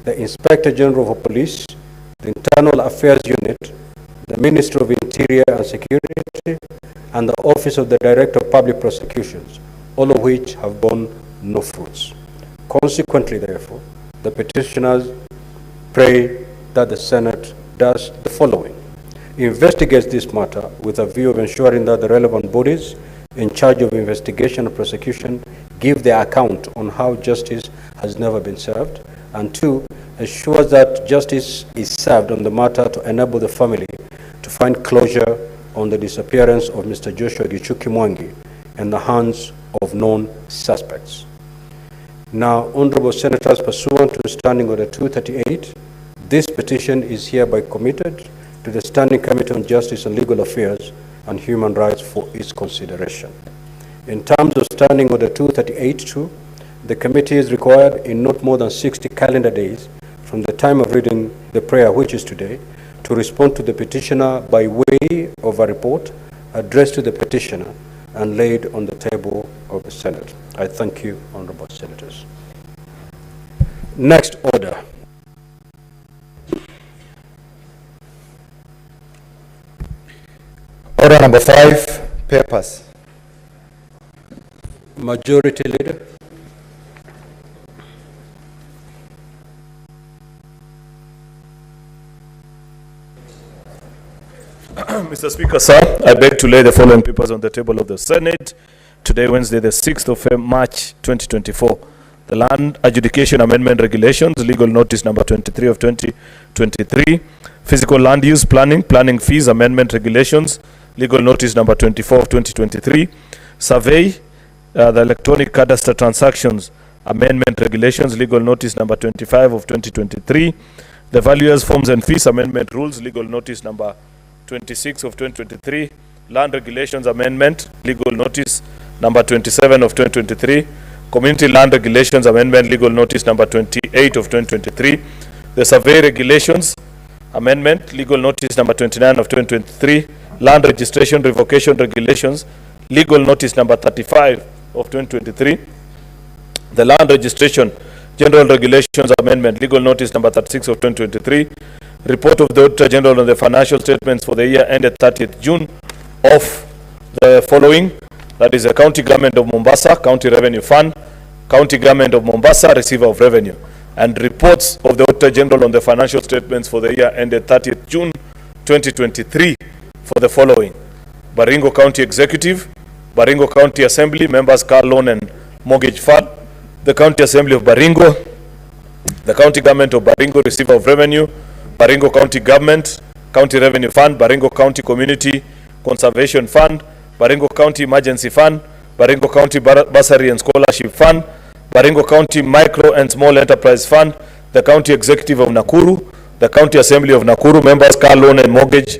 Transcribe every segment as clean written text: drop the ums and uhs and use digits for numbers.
the Inspector General of Police, the Internal Affairs Unit, the Ministry of Interior and Security, and the Office of the Director of Public Prosecutions, all of which have borne no fruits. Consequently, therefore, the petitioners pray that the Senate does the following: investigates this matter with a view of ensuring that the relevant bodies in charge of investigation and prosecution give their account on how justice has never been served, and two, ensures that justice is served on the matter to enable the family to find closure on the disappearance of Mr. Joshua Gichuki Mwangi in the hands of known suspects. Now, Honorable Senators, pursuant to Standing Order 238, this petition is hereby committed to the Standing Committee on Justice and Legal Affairs and Human Rights for its consideration. In terms of Standing Order 238-2, the committee is required in not more than 60 calendar days from the time of reading the prayer, which is today, to respond to the petitioner by way of a report addressed to the petitioner and laid on the table of the Senate. I thank you, Honorable Senators. Next order. Order number 5, papers. Majority Leader. Mr. Speaker, sir, I beg to lay the following papers on the table of the Senate today, Wednesday, the 6th of March, 2024. The Land Adjudication Amendment Regulations, Legal Notice number 23 of 2023. Physical Land Use Planning, Planning Fees Amendment Regulations, Legal Notice number 24 of 2023. Survey, the Electronic Cadastre Transactions Amendment Regulations, Legal Notice number 25 of 2023. The Valuers Forms and Fees Amendment Rules, Legal Notice number 26 of 2023. Land Regulations Amendment, Legal Notice number 27 of 2023. Community Land Regulations Amendment, Legal Notice number 28 of 2023. The Survey Regulations Amendment, Legal Notice number 29 of 2023. Land Registration Revocation Regulations, Legal Notice number 35 of 2023. The Land Registration General Regulations Amendment, Legal Notice number 36 of 2023. Report of the Auditor General on the financial statements for the year ended 30th June of the following: that is the County Government of Mombasa, County Revenue Fund, County Government of Mombasa, Receiver of Revenue, and reports of the Auditor General on the financial statements for the year ended 30th June 2023 for the following: Baringo County Executive, Baringo County Assembly, Members Car Loan and Mortgage Fund, the County Assembly of Baringo, the County Government of Baringo, Receiver of Revenue, Baringo County Government, County Revenue Fund, Baringo County Community Conservation Fund, Baringo County Emergency Fund, Baringo County Bursary and Scholarship Fund, Baringo County Micro and Small Enterprise Fund, the County Executive of Nakuru, the County Assembly of Nakuru, Members Car Loan and Mortgage,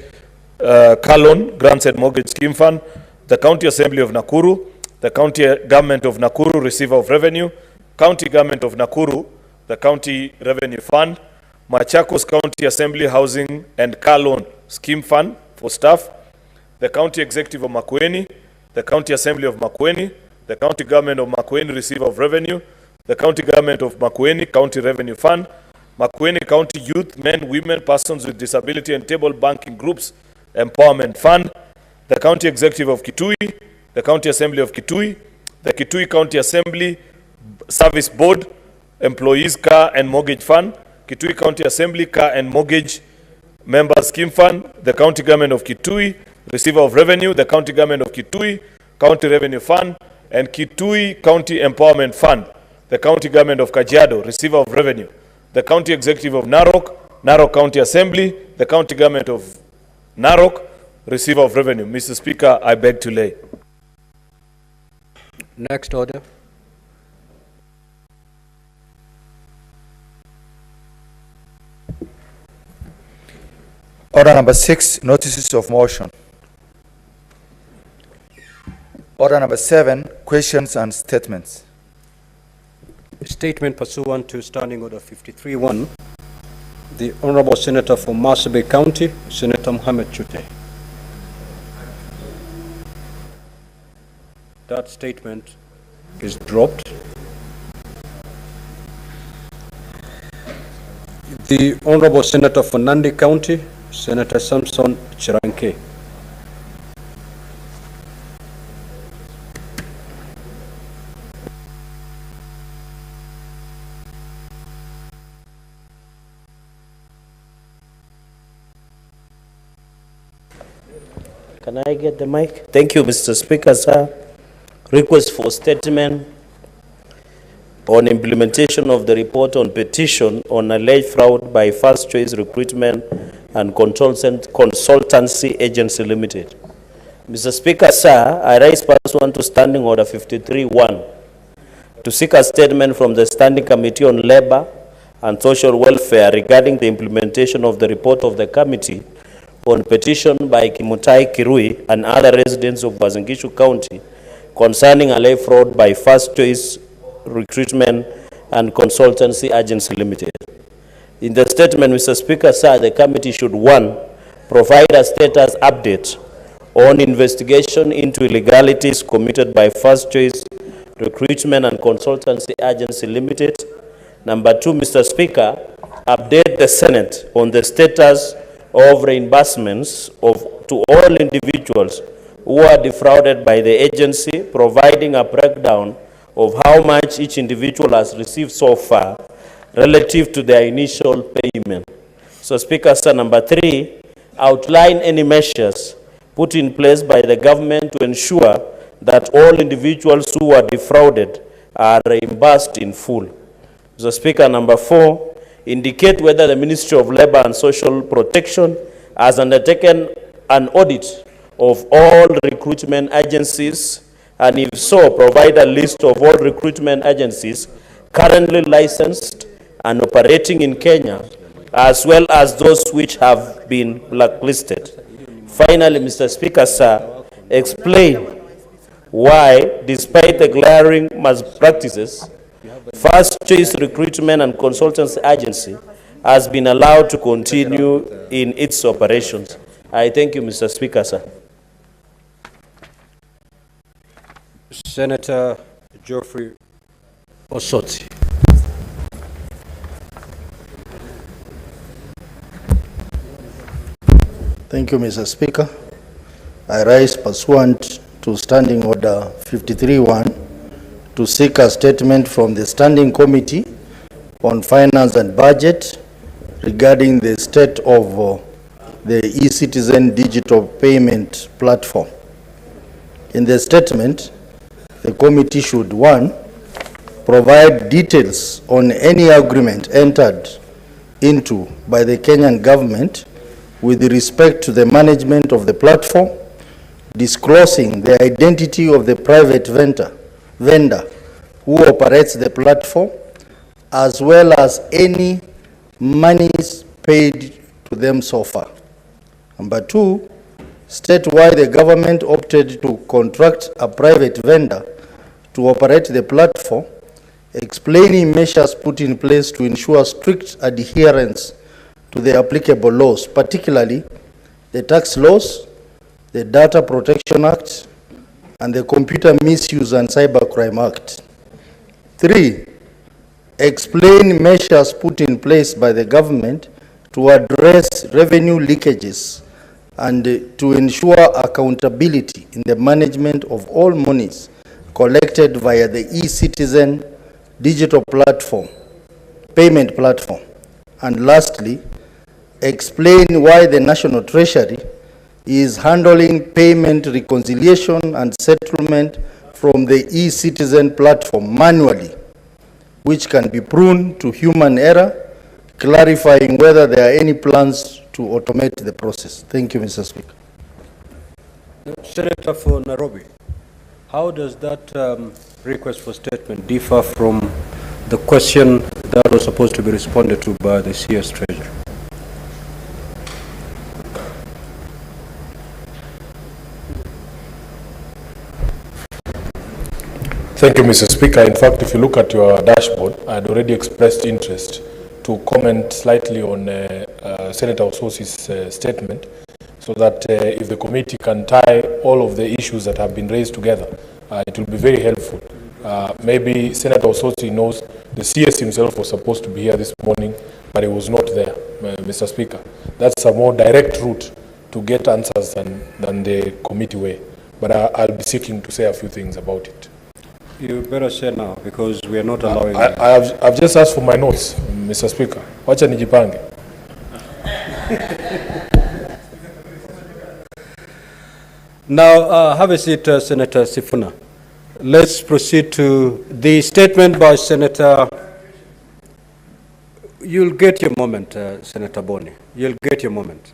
Car Loan, Grants and Mortgage Scheme Fund, the County Assembly of Nakuru, the County Government of Nakuru, Receiver of Revenue, County Government of Nakuru, the County Revenue Fund, Machakos County Assembly Housing and Car Loan Scheme Fund for staff, the County Executive of Makueni, the County Assembly of Makueni, the County Government of Makueni, Receiver of Revenue, the County Government of Makueni, County Revenue Fund, Makueni County Youth, Men, Women, Persons with Disability and Table Banking Groups Empowerment Fund, the County Executive of Kitui, the County Assembly of Kitui, the Kitui County Assembly Service Board, Employees Car and Mortgage Fund, Kitui County Assembly Car and Mortgage Members Scheme Fund, the County Government of Kitui, Receiver of Revenue, the County Government of Kitui, County Revenue Fund, and Kitui County Empowerment Fund, the County Government of Kajiado, Receiver of Revenue, the County Executive of Narok, Narok County Assembly, the County Government of Narok, Receiver of Revenue. Mr. Speaker, I beg to lay. Next order. Order number 6, notices of motion. Order number 7, questions and statements. Statement pursuant to Standing Order 53-1, the Honorable Senator for Marsabit County, Senator Mohammed Chute. That statement is dropped. The Honorable Senator for Nandi County, Senator Samson Chiranke. Can I get the mic? Thank you, Mr. Speaker, sir. Request for statement on implementation of the report on petition on alleged fraud by First Choice Recruitment and Consultancy Agency Limited. Mr. Speaker, sir, I raise pursuant to Standing Order 53-1 to seek a statement from the Standing Committee on Labor and Social Welfare regarding the implementation of the report of the committee on petition by Kimutai Kirui and other residents of Uasin Gishu County concerning alleged fraud by First Choice Recruitment and Consultancy Agency Limited. In the statement, Mr. Speaker, sir, the committee should, 1, provide a status update on investigation into illegalities committed by First Choice Recruitment and Consultancy Agency Limited. Number 2, Mr. Speaker, update the Senate on the status of reimbursements to all individuals who are defrauded by the agency, providing a breakdown of how much each individual has received so far relative to their initial payment. So, Speaker, sir, number 3, outline any measures put in place by the government to ensure that all individuals who are defrauded are reimbursed in full. So, Speaker, number 4, indicate whether the Ministry of Labor and Social Protection has undertaken an audit of all recruitment agencies, and if so, provide a list of all recruitment agencies currently licensed and operating in Kenya, as well as those which have been blacklisted. Finally, Mr. Speaker, sir, explain why, despite the glaring malpractices, First Choice Recruitment and Consultancy Agency has been allowed to continue in its operations. I thank you, Mr. Speaker, sir. Senator Geoffrey Osoti. Thank you, Mr. Speaker. I rise pursuant to Standing Order 53-1 to seek a statement from the Standing Committee on Finance and Budget regarding the state of the e-Citizen digital payment platform. In the statement, the committee should, 1, provide details on any agreement entered into by the Kenyan government with respect to the management of the platform, disclosing the identity of the private vendor who operates the platform, as well as any monies paid to them so far. Number 2, state why the government opted to contract a private vendor to operate the platform, explaining measures put in place to ensure strict adherence to the applicable laws, particularly the tax laws, the Data Protection Act, and the Computer Misuse and Cybercrime Act. 3, explain measures put in place by the government to address revenue leakages and to ensure accountability in the management of all monies collected via the e-Citizen digital platform, payment platform. And lastly, explain why the National Treasury is handling payment reconciliation and settlement from the e-Citizen platform manually, which can be prone to human error, clarifying whether there are any plans to automate the process. Thank you, Mr. Speaker. Senator for Nairobi, how does that request for statement differ from the question that was supposed to be responded to by the CS Treasurer? Thank you, Mr. Speaker. In fact, if you look at your dashboard, I had already expressed interest to comment slightly on Senator Ososi's statement, so that if the committee can tie all of the issues that have been raised together, it will be very helpful. Maybe Senator Ososi knows the CS himself was supposed to be here this morning, but it was not there, Mr. Speaker. That's a more direct route to get answers than the committee way. But I'll be seeking to say a few things about it. You better say now, because we are not allowing... I've just asked for my notes, Mr. Speaker. Wacha nijipange. Now, have a seat, Senator Sifuna. Let's proceed to the statement by Senator... You'll get your moment, Senator Boni. You'll get your moment.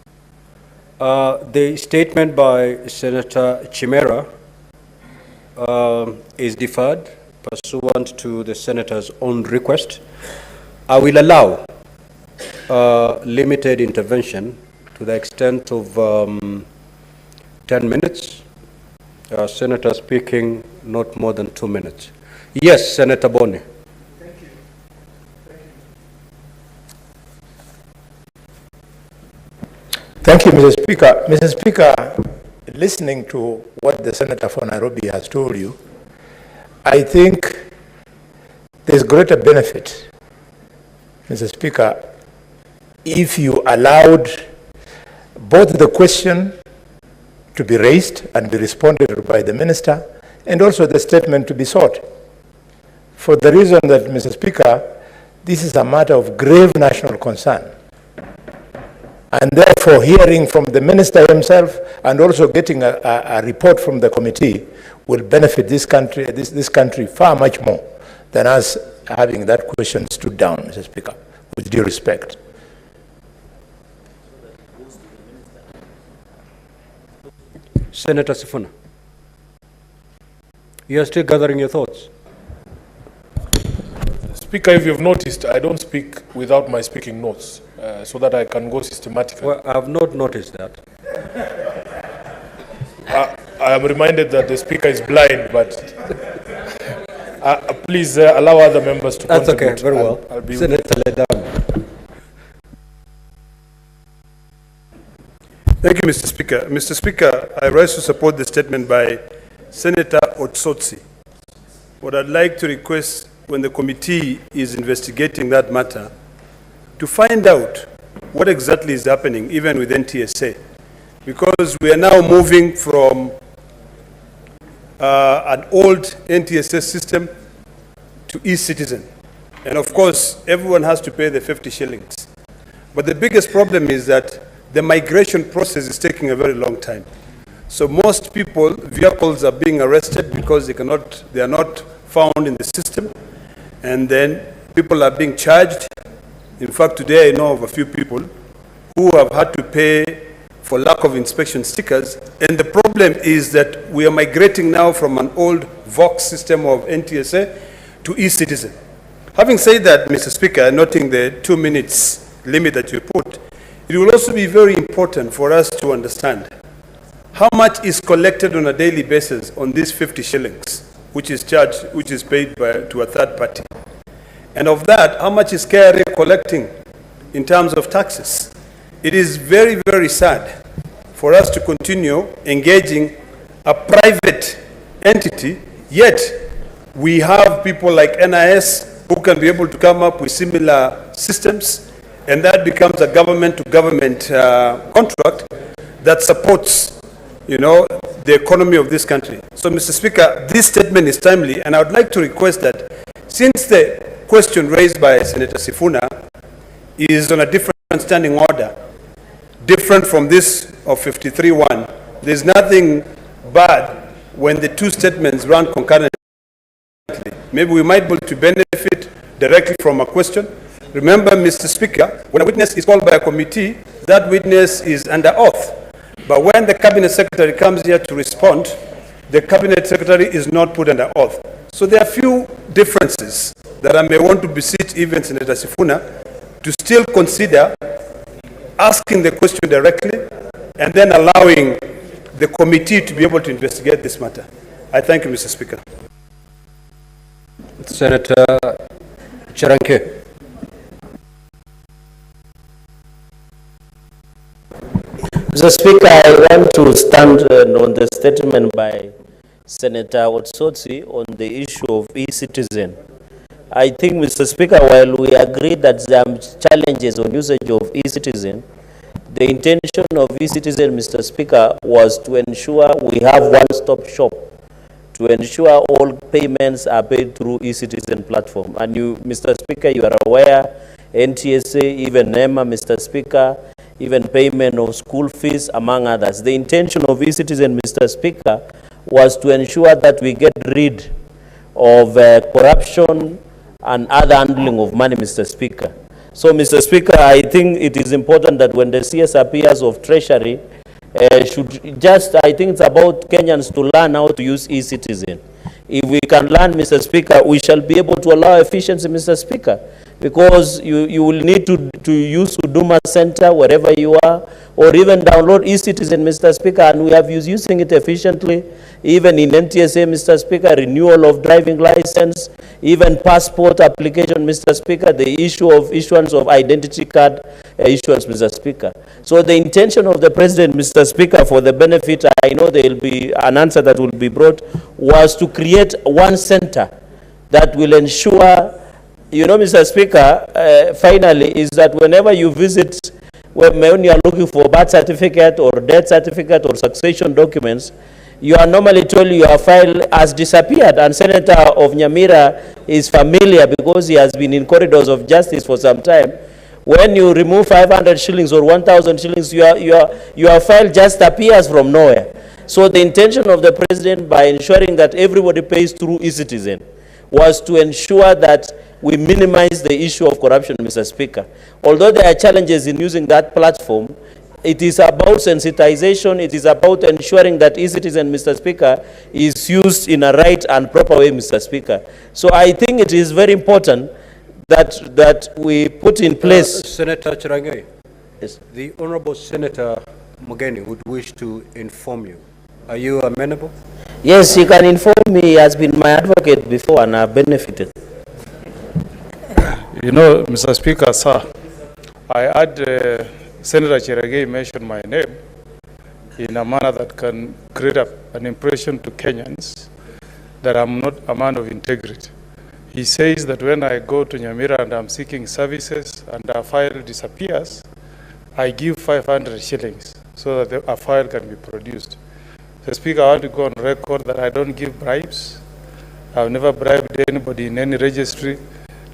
The statement by Senator Chimera is deferred pursuant to the Senator's own request. I will allow limited intervention to the extent of 10 minutes. Senator speaking not more than 2 minutes. Yes, Senator Boni. Thank you, Mr. Speaker. Mr. Speaker, listening to what the Senator for Nairobi has told you, I think there's greater benefit, Mr. Speaker, if you allowed both the question to be raised and be responded to by the minister, and also the statement to be sought. For the reason that, Mr. Speaker, this is a matter of grave national concern. And therefore, hearing from the minister himself and also getting a report from the committee will benefit this country far much more than us having that question stood down, Mr. Speaker, with due respect. Senator Sifuna, you are still gathering your thoughts. Speaker, if you've noticed, I don't speak without my speaking notes, so that I can go systematically. Well, I have not noticed that. I am reminded that the Speaker is blind, but please allow other members to That's contribute. okay, very well. I'll be Senator Ledam. Thank you, Mr. Speaker. Mr. Speaker, I rise to support the statement by Senator Otsotsi. What I'd like to request, when the committee is investigating that matter, to find out what exactly is happening, even with NTSA, because we are now moving from an old NTSA system to e-citizen. And of course, everyone has to pay the 50 shillings. But the biggest problem is that the migration process is taking a very long time. So most people, vehicles are being arrested because they are not found in the system. And then people are being charged. In fact, today I know of a few people who have had to pay for lack of inspection stickers. And the problem is that we are migrating now from an old Vox system of NTSA to e-citizen. Having said that, Mr. Speaker, noting the 2 minutes limit that you put, it will also be very important for us to understand how much is collected on a daily basis on these 50 shillings, which is charged, which is paid to a third party. And of that, how much is KRA collecting in terms of taxes? It is very, very sad for us to continue engaging a private entity, yet we have people like NIS who can be able to come up with similar systems, and that becomes a government-to-government contract that supports, the economy of this country. So, Mr. Speaker, this statement is timely, and I would like to request that since the question raised by Senator Sifuna is on a different standing order, different from this of 53-1, there's nothing bad when the two statements run concurrently. Maybe we might be able to benefit directly from a question. Remember, Mr. Speaker, when a witness is called by a committee, that witness is under oath. But when the Cabinet Secretary comes here to respond, the Cabinet Secretary is not put under oath. So there are few differences that I may want to beseech even Senator Sifuna to still consider asking the question directly and then allowing the committee to be able to investigate this matter. I thank you, Mr. Speaker. Senator Charanke. Mr. Speaker, I want to stand on the statement by Senator Otsotsi on the issue of e-citizen. I think, Mr. Speaker, while we agree that there are challenges on usage of e-citizen, the intention of e-citizen, Mr. Speaker, was to ensure we have one-stop shop, to ensure all payments are paid through e-citizen platform. And you, Mr. Speaker, you are aware, NTSA, even NEMA, Mr. Speaker, even payment of school fees, among others. The intention of e-citizen, Mr. Speaker, was to ensure that we get rid of corruption and other handling of money, Mr. Speaker. So, Mr. Speaker, I think it is important that when the CS appears of Treasury, should just, I think it's about Kenyans to learn how to use e-citizen. If we can learn, Mr. Speaker, we shall be able to allow efficiency, Mr. Speaker, because you will need to use Huduma Center wherever you are, or even download e-citizen, Mr. Speaker, and we have using it efficiently, even in NTSA, Mr. Speaker, renewal of driving license, even passport application, Mr. Speaker, the issuance of identity card issuance, Mr. Speaker. So the intention of the President, Mr. Speaker, for the benefit, I know there will be an answer that will be brought, was to create one center that will ensure, you know, Mr. Speaker, finally, is that whenever you visit, when you are looking for birth certificate or death certificate or succession documents, you are normally told your file has disappeared, and Senator of Nyamira is familiar because he has been in corridors of justice for some time. When you remove 500 shillings or 1,000 shillings, your file just appears from nowhere. So the intention of the President, by ensuring that everybody pays through e-citizen, was to ensure that we minimize the issue of corruption, Mr. Speaker. Although there are challenges in using that platform, it is about sensitization, it is about ensuring that e-citizen, Mr. Speaker, is used in a right and proper way, Mr. Speaker. So I think it is very important that we put in place... Senator Chirangai, yes. The Honorable Senator Mugeni would wish to inform you. Are you amenable? Yes, he can inform me. He has been my advocate before and I have benefited. You know, Mr. Speaker, sir, I had Senator Cherargei mention my name in a manner that can create an impression to Kenyans that I'm not a man of integrity. He says that when I go to Nyamira and I'm seeking services and a file disappears, I give 500 shillings so that a file can be produced. Mr. Speaker, I want to go on record that I don't give bribes. I've never bribed anybody in any registry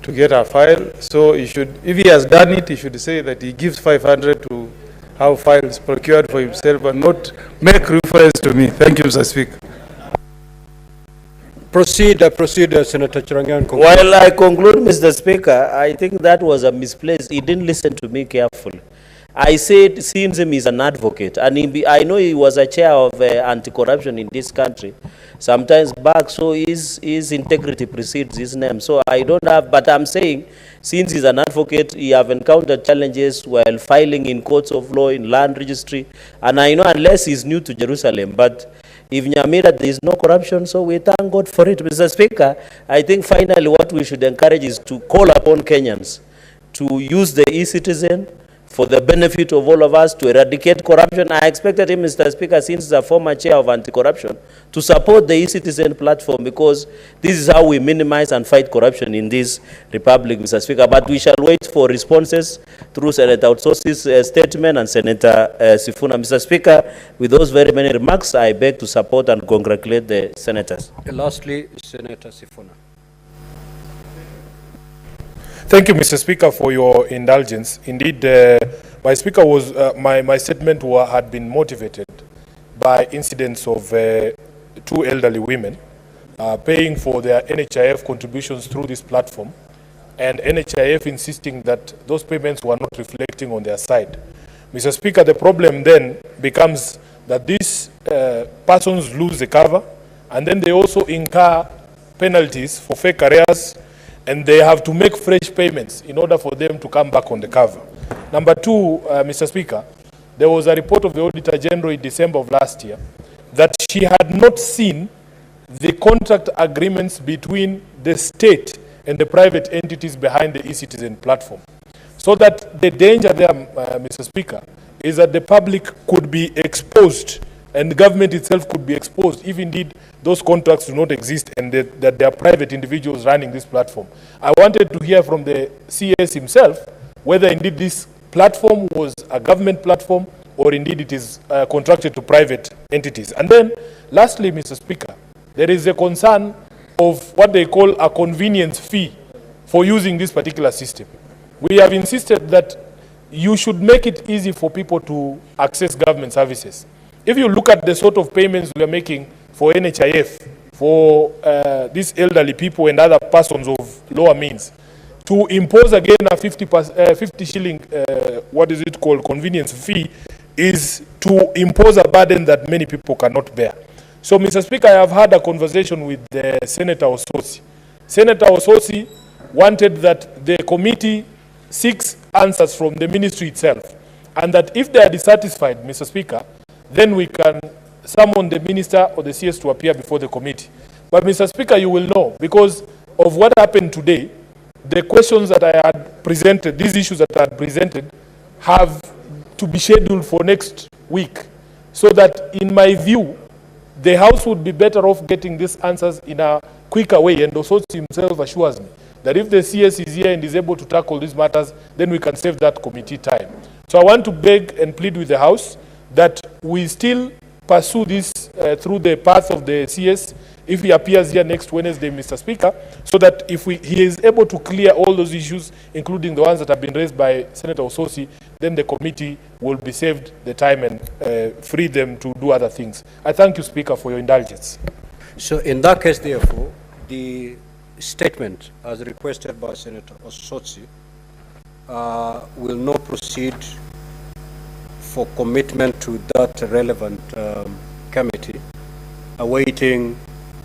to get a file. So he should, if he has done it, he should say that he gives 500 to have files procured for himself and not make reference to me. Thank you, Mr. Speaker. Proceed, Senator Chirangai. While I conclude, Mr. Speaker, I think that was a misplaced. He didn't listen to me carefully. I said, since him is an advocate, and I know he was a chair of anti-corruption in this country sometimes back, so his integrity precedes his name. So I don't have, but I'm saying, since he's an advocate, he have encountered challenges while filing in courts of law, in land registry, and I know unless he's new to Jerusalem, but if Nyamira, there is no corruption, so we thank God for it. Mr. Speaker, I think finally what we should encourage is to call upon Kenyans to use the e-citizen for the benefit of all of us, to eradicate corruption. I expected him, Mr. Speaker, since he's a former chair of anti-corruption, to support the e-citizen platform, because this is how we minimize and fight corruption in this republic, Mr. Speaker. But we shall wait for responses through Senator Otsosi's statement and Senator Sifuna. Mr. Speaker, with those very many remarks, I beg to support and congratulate the senators. Lastly, Senator Sifuna. Thank you, Mr. Speaker, for your indulgence. Indeed, my speaker was my statement had been motivated by incidents of two elderly women paying for their NHIF contributions through this platform, and NHIF insisting that those payments were not reflecting on their side. Mr. Speaker, the problem then becomes that these persons lose the cover, and then they also incur penalties for fake arrears, and they have to make fresh payments in order for them to come back on the cover. Number two, Mr. Speaker, there was a report of the Auditor General in December of last year that she had not seen the contract agreements between the state and the private entities behind the e-citizen platform. So that the danger there, Mr. Speaker, is that the public could be exposed and the government itself could be exposed if indeed those contracts do not exist and that there are private individuals running this platform. I wanted to hear from the CS himself whether indeed this platform was a government platform or indeed it is contracted to private entities. And then, lastly, Mr. Speaker, there is a concern of what they call a convenience fee for using this particular system. We have insisted that you should make it easy for people to access government services. If you look at the sort of payments we are making for NHIF, for these elderly people and other persons of lower means, to impose again a 50 shilling, what is it called, convenience fee, is to impose a burden that many people cannot bear. So, Mr. Speaker, I have had a conversation with Senator Ososi. Senator Ososi wanted that the committee seeks answers from the ministry itself, and that if they are dissatisfied, Mr. Speaker, then we can summon the minister or the CS to appear before the committee. But, Mr. Speaker, you will know, because of what happened today, the questions that I had presented, these issues that I had presented, have to be scheduled for next week, so that, in my view, the House would be better off getting these answers in a quicker way. And also himself assures me that if the CS is here and is able to tackle these matters, then we can save that committee time. So I want to beg and plead with the House that we still pursue this through the path of the CS, if he appears here next Wednesday, Mr. Speaker, so that if he is able to clear all those issues, including the ones that have been raised by Senator Ososi, then the committee will be saved the time and free them to do other things. I thank you, Speaker, for your indulgence. So in that case, therefore, the statement as requested by Senator Ososi will not proceed for commitment to that relevant committee, awaiting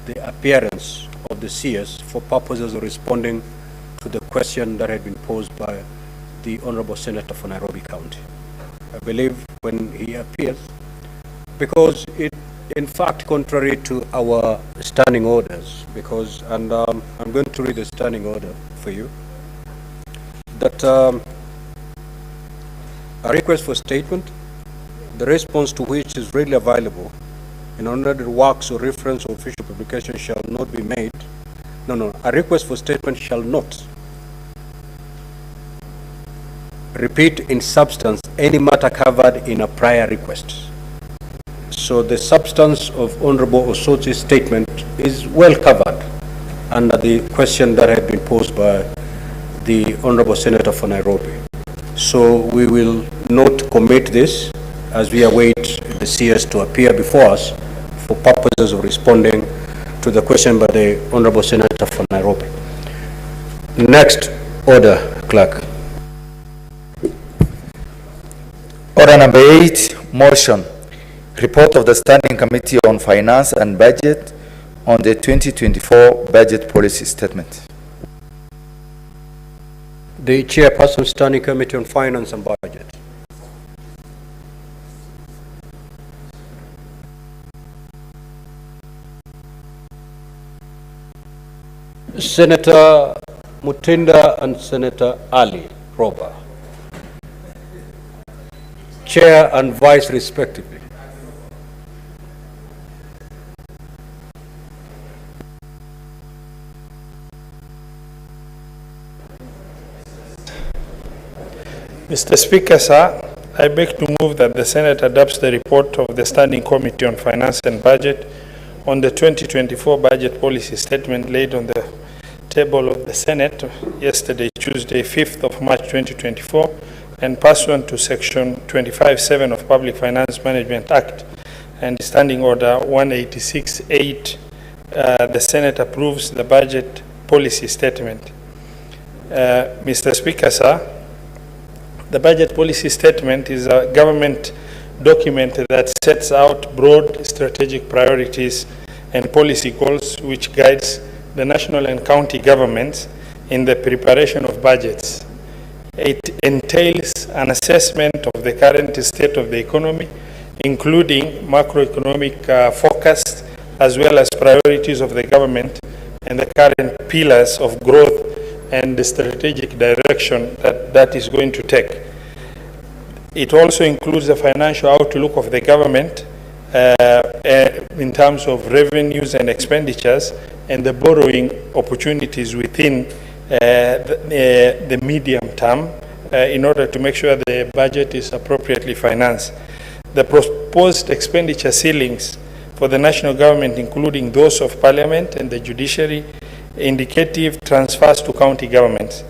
the appearance of the CS for purposes of responding to the question that had been posed by the Honorable Senator for Nairobi County. I believe when he appears, because it, in fact, contrary to our standing orders, because, and I'm going to read the standing order for you, that a request for statement, the response to which is readily available in another works or reference or official publication shall not be made. No, a request for statement shall not repeat in substance any matter covered in a prior request. So the substance of Honorable Ososi's statement is well covered under the question that had been posed by the Honorable Senator for Nairobi. So we will not commit this as we await the CS to appear before us for purposes of responding to the question by the Honorable Senator for Nairobi. Next order, Clerk. Order number 8, motion. Report of the Standing Committee on Finance and Budget on the 2024 Budget Policy Statement. The Chairperson, Standing Committee on Finance and Budget. Senator Mutinda and Senator Ali Roba, Chair and Vice respectively. Mr. Speaker, sir, I beg to move that the Senate adopts the report of the Standing Committee on Finance and Budget on the 2024 Budget Policy Statement laid on the table of the Senate yesterday, Tuesday, 5th of March 2024, and pursuant to Section 25(7) of Public Finance Management Act and Standing Order 186(8), the Senate approves the Budget Policy Statement. Mr. Speaker, sir, the Budget Policy Statement is a government document that sets out broad strategic priorities and policy goals which guides the national and county governments in the preparation of budgets. It entails an assessment of the current state of the economy, including macroeconomic forecasts, as well as priorities of the government and the current pillars of growth and the strategic direction that is going to take. It also includes the financial outlook of the government in terms of revenues and expenditures and the borrowing opportunities within the medium term in order to make sure the budget is appropriately financed. The proposed expenditure ceilings for the national government, including those of Parliament and the judiciary, indicative transfers to county governments,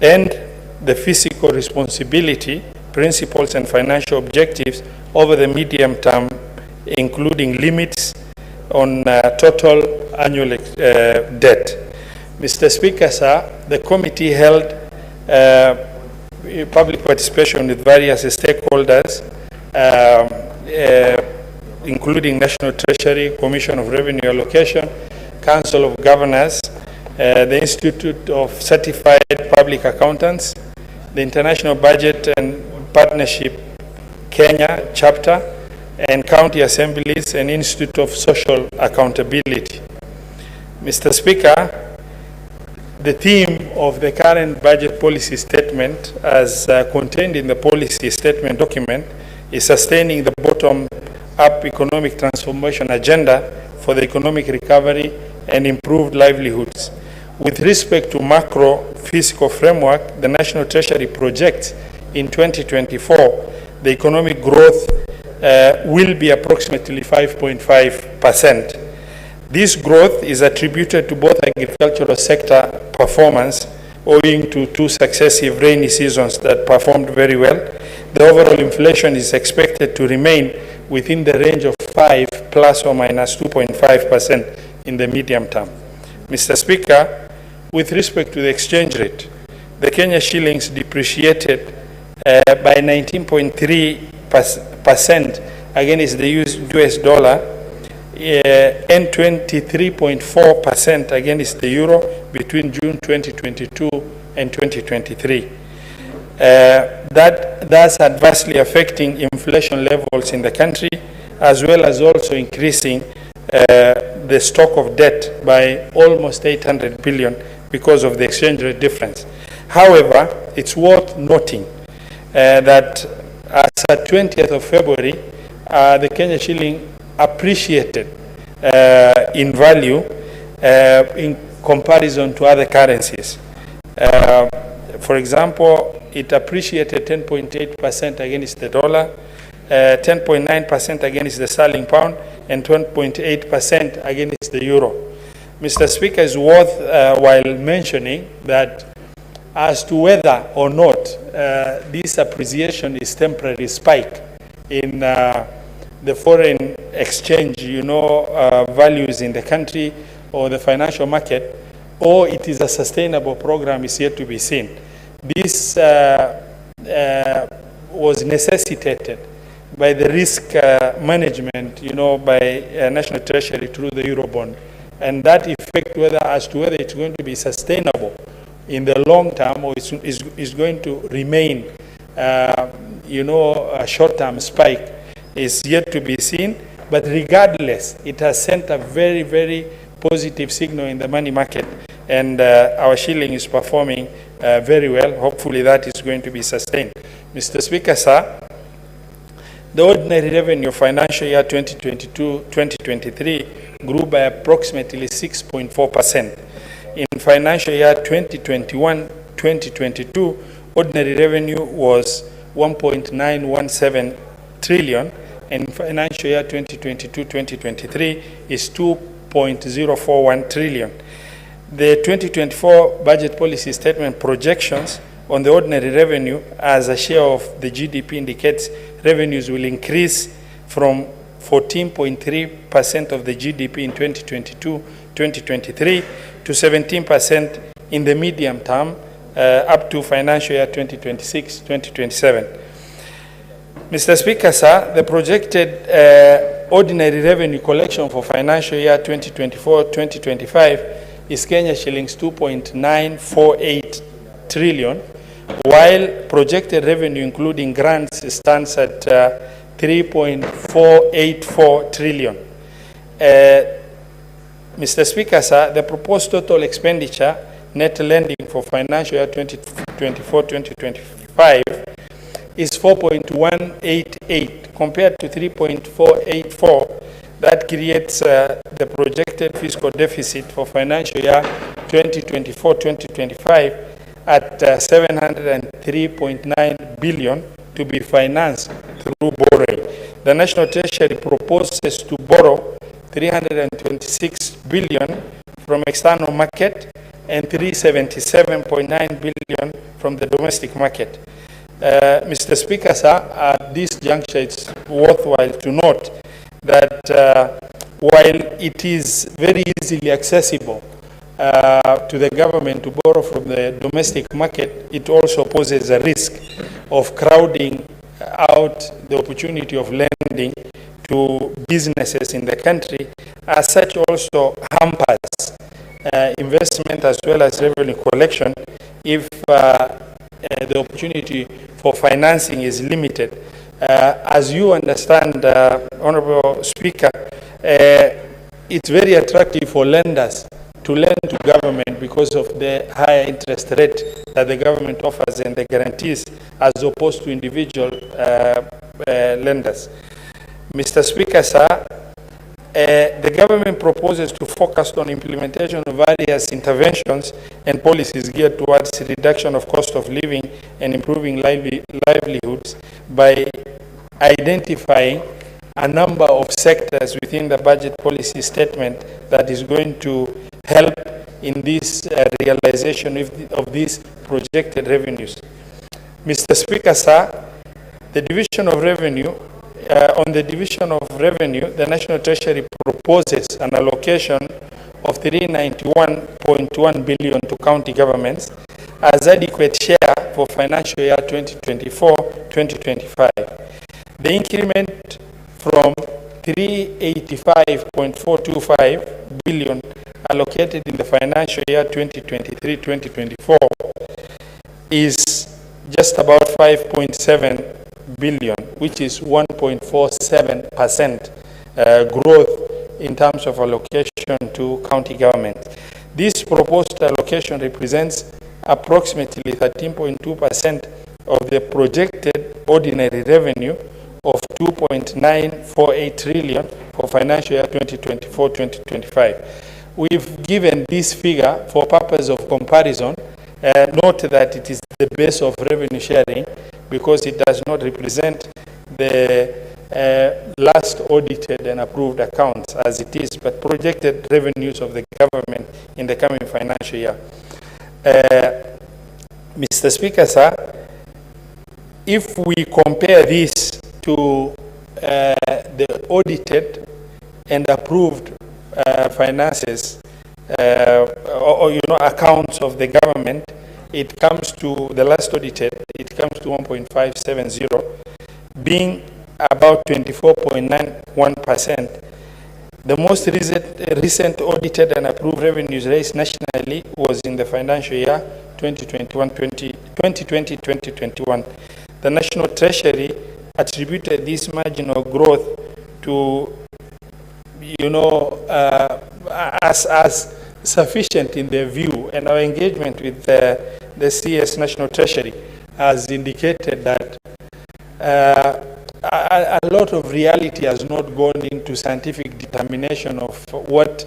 and the fiscal responsibility, principles and financial objectives over the medium term, including limits on total annual debt. Mr. Speaker, sir, the committee held public participation with various stakeholders, including National Treasury, Commission of Revenue Allocation, Council of Governors, the Institute of Certified Public Accountants, the International Budget and Partnership Kenya chapter, and county assemblies and Institute of Social Accountability. Mr. Speaker, the theme of the current budget policy statement, as contained in the policy statement document, is sustaining the bottom-up economic transformation agenda for the economic recovery and improved livelihoods. With respect to macro fiscal framework, the National Treasury projects in 2024 the economic growth will be approximately 5.5%. This growth is attributed to both agricultural sector performance owing to 2 successive rainy seasons that performed very well. The overall inflation is expected to remain within the range of 5 plus or minus 2.5% in the medium term. Mr. Speaker, with respect to the exchange rate, the Kenya shillings depreciated by 19.3% against the US dollar and 23.4% against the euro between June 2022 and 2023. That thus adversely affecting inflation levels in the country, as well as also increasing the stock of debt by almost 800 billion because of the exchange rate difference. However, it's worth noting that as at 20th of February, the Kenya shilling appreciated in value in comparison to other currencies. For example, it appreciated 10.8% against the dollar, 10.9% against the sterling pound, and 20.8% against the euro. Mr. Speaker, it's worth while mentioning that as to whether or not this appreciation is temporary spike in the foreign exchange, values in the country or the financial market, or it is a sustainable program is yet to be seen. This was necessitated by the risk management, by National Treasury through the Eurobond, and that effect, as to whether it's going to be sustainable in the long term or is going to remain, a short-term spike, is yet to be seen. But regardless, it has sent a very, very positive signal in the money market, and our shilling is performing very well. Hopefully that is going to be sustained. Mr. Speaker, sir, the ordinary revenue financial year 2022-2023 grew by approximately 6.4%. In financial year 2021-2022, ordinary revenue was 1.917 trillion, and in financial year 2022-2023 is 2.041 trillion. The 2024 budget policy statement projections on the ordinary revenue as a share of the GDP indicates revenues will increase from 14.3% of the GDP in 2022-2023 to 17% in the medium term up to financial year 2026-2027. Mr. Speaker, sir, the projected ordinary revenue collection for financial year 2024-2025 is Kenya shillings 2.948 trillion, while projected revenue including grants stands at 3.484 trillion. Mr. Speaker, sir, the proposed total expenditure net lending for financial year 2024-2025 is 4.188 compared to 3.484. That creates the projected fiscal deficit for financial year 2024-2025 at 703.9 billion to be financed through borrowing. The National Treasury proposes to borrow 326 billion from external market and 377.9 billion from the domestic market. Mr. Speaker, sir, at this juncture, it's worthwhile to note that while it is very easily accessible to the government to borrow from the domestic market, it also poses a risk of crowding out the opportunity of lending to businesses in the country. As such, also hampers investment as well as revenue collection if the opportunity for financing is limited. As you understand, Honorable Speaker, it's very attractive for lenders to lend to government because of the higher interest rate that the government offers and the guarantees as opposed to individual lenders. Mr. Speaker, sir, the government proposes to focus on implementation of various interventions and policies geared towards reduction of cost of living and improving livelihoods by identifying a number of sectors within the budget policy statement that is going to help in this realization of these projected revenues. Mr. Speaker, sir, the division of revenue, on the division of revenue, the National Treasury proposes an allocation of 391.1 billion to county governments as adequate share for financial year 2024-2025. The increment from 385.425 billion allocated in the financial year 2023-2024 is just about 5.7 billion, which is 1.47% growth in terms of allocation to county government. This proposed allocation represents approximately 13.2% of the projected ordinary revenue of 2.948 trillion for financial year 2024-2025. We've given this figure for purpose of comparison. Note that it is the base of revenue sharing because it does not represent the last audited and approved accounts as it is, but projected revenues of the government in the coming financial year. Mr. Speaker, sir, if we compare this to the audited and approved finances or accounts of the government, it comes to the last audited, it comes to 1.570, being about 24.91%. The most recent audited and approved revenues raised nationally was in the financial year 2020-2021. The National Treasury attributed this marginal growth to, as sufficient in their view, and our engagement with the CS National Treasury has indicated that a lot of reality has not gone into scientific determination of what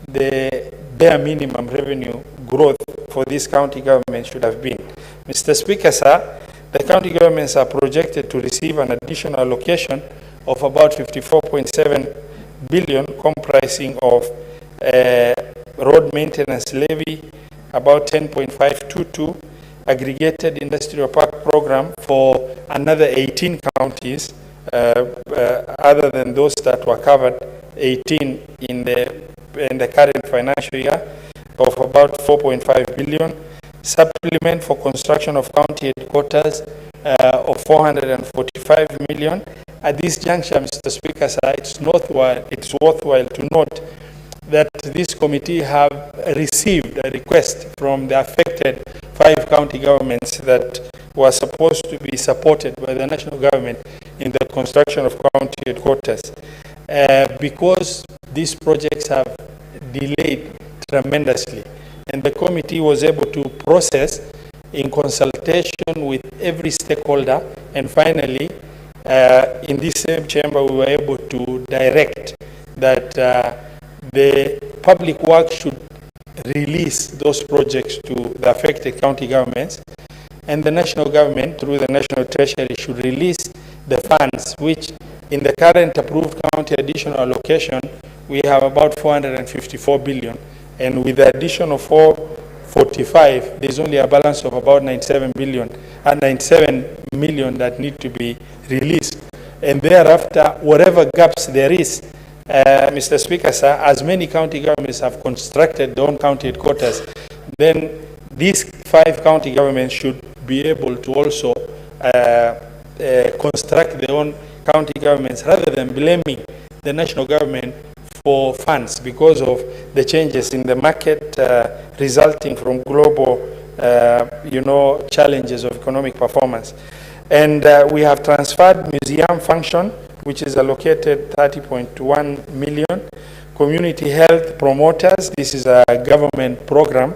the bare minimum revenue growth for this county government should have been. Mr. Speaker, sir, the county governments are projected to receive an additional allocation of about 54.7 billion, comprising of road maintenance levy, about 10.522, aggregated industrial park program for another 18 counties, other than those that were covered, 18 in the current financial year, of about 4.5 billion. Supplement for construction of county headquarters of 445 million. At this juncture, Mr. Speaker, sir, it's worthwhile to note that this committee have received a request from the affected 5 county governments that were supposed to be supported by the national government in the construction of county headquarters. Because these projects have delayed tremendously, and the committee was able to process in consultation with every stakeholder. And finally, in this same chamber, we were able to direct that the public works should release those projects to the affected county governments, and the national government, through the National Treasury, should release the funds, which in the current approved county additional allocation, we have about 454 billion, and with the addition of 445, there's only a balance of about 97 billion and 97 million that need to be released. And thereafter, whatever gaps there is, Mr. Speaker, sir, as many county governments have constructed their own county headquarters, then these 5 county governments should be able to also construct their own county governments rather than blaming the national government for funds because of the changes in the market resulting from global, challenges of economic performance. And we have transferred museum function, which is allocated 30.1 million. Community health promoters, this is a government program,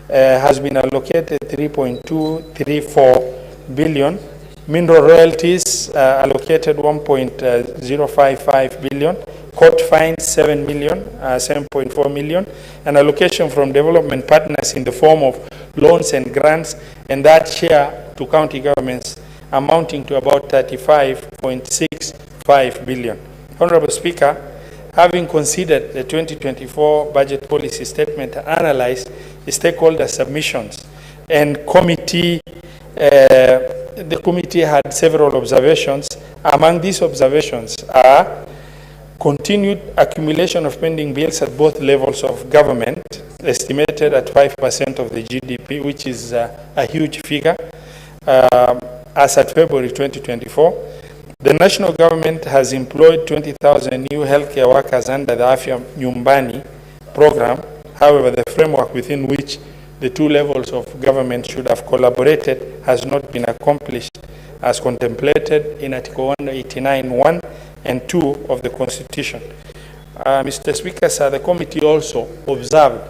has been allocated 3.234 billion. Mineral royalties allocated 1.055 billion. Court fines 7.4 million. And allocation from development partners in the form of loans and grants, and that share to county governments amounting to about 35.65 billion. Honorable Speaker, having considered the 2024 budget policy statement and analyzed the stakeholder submissions and the committee had several observations. Among these observations are continued accumulation of pending bills at both levels of government, estimated at 5% of the GDP, which is a huge figure, as at February 2024. The national government has employed 20,000 new healthcare workers under the Afya Nyumbani program. However, the framework within which the 2 levels of government should have collaborated has not been accomplished as contemplated in Article 189(1) and 2 of the Constitution. Mr. Speaker, sir, the committee also observed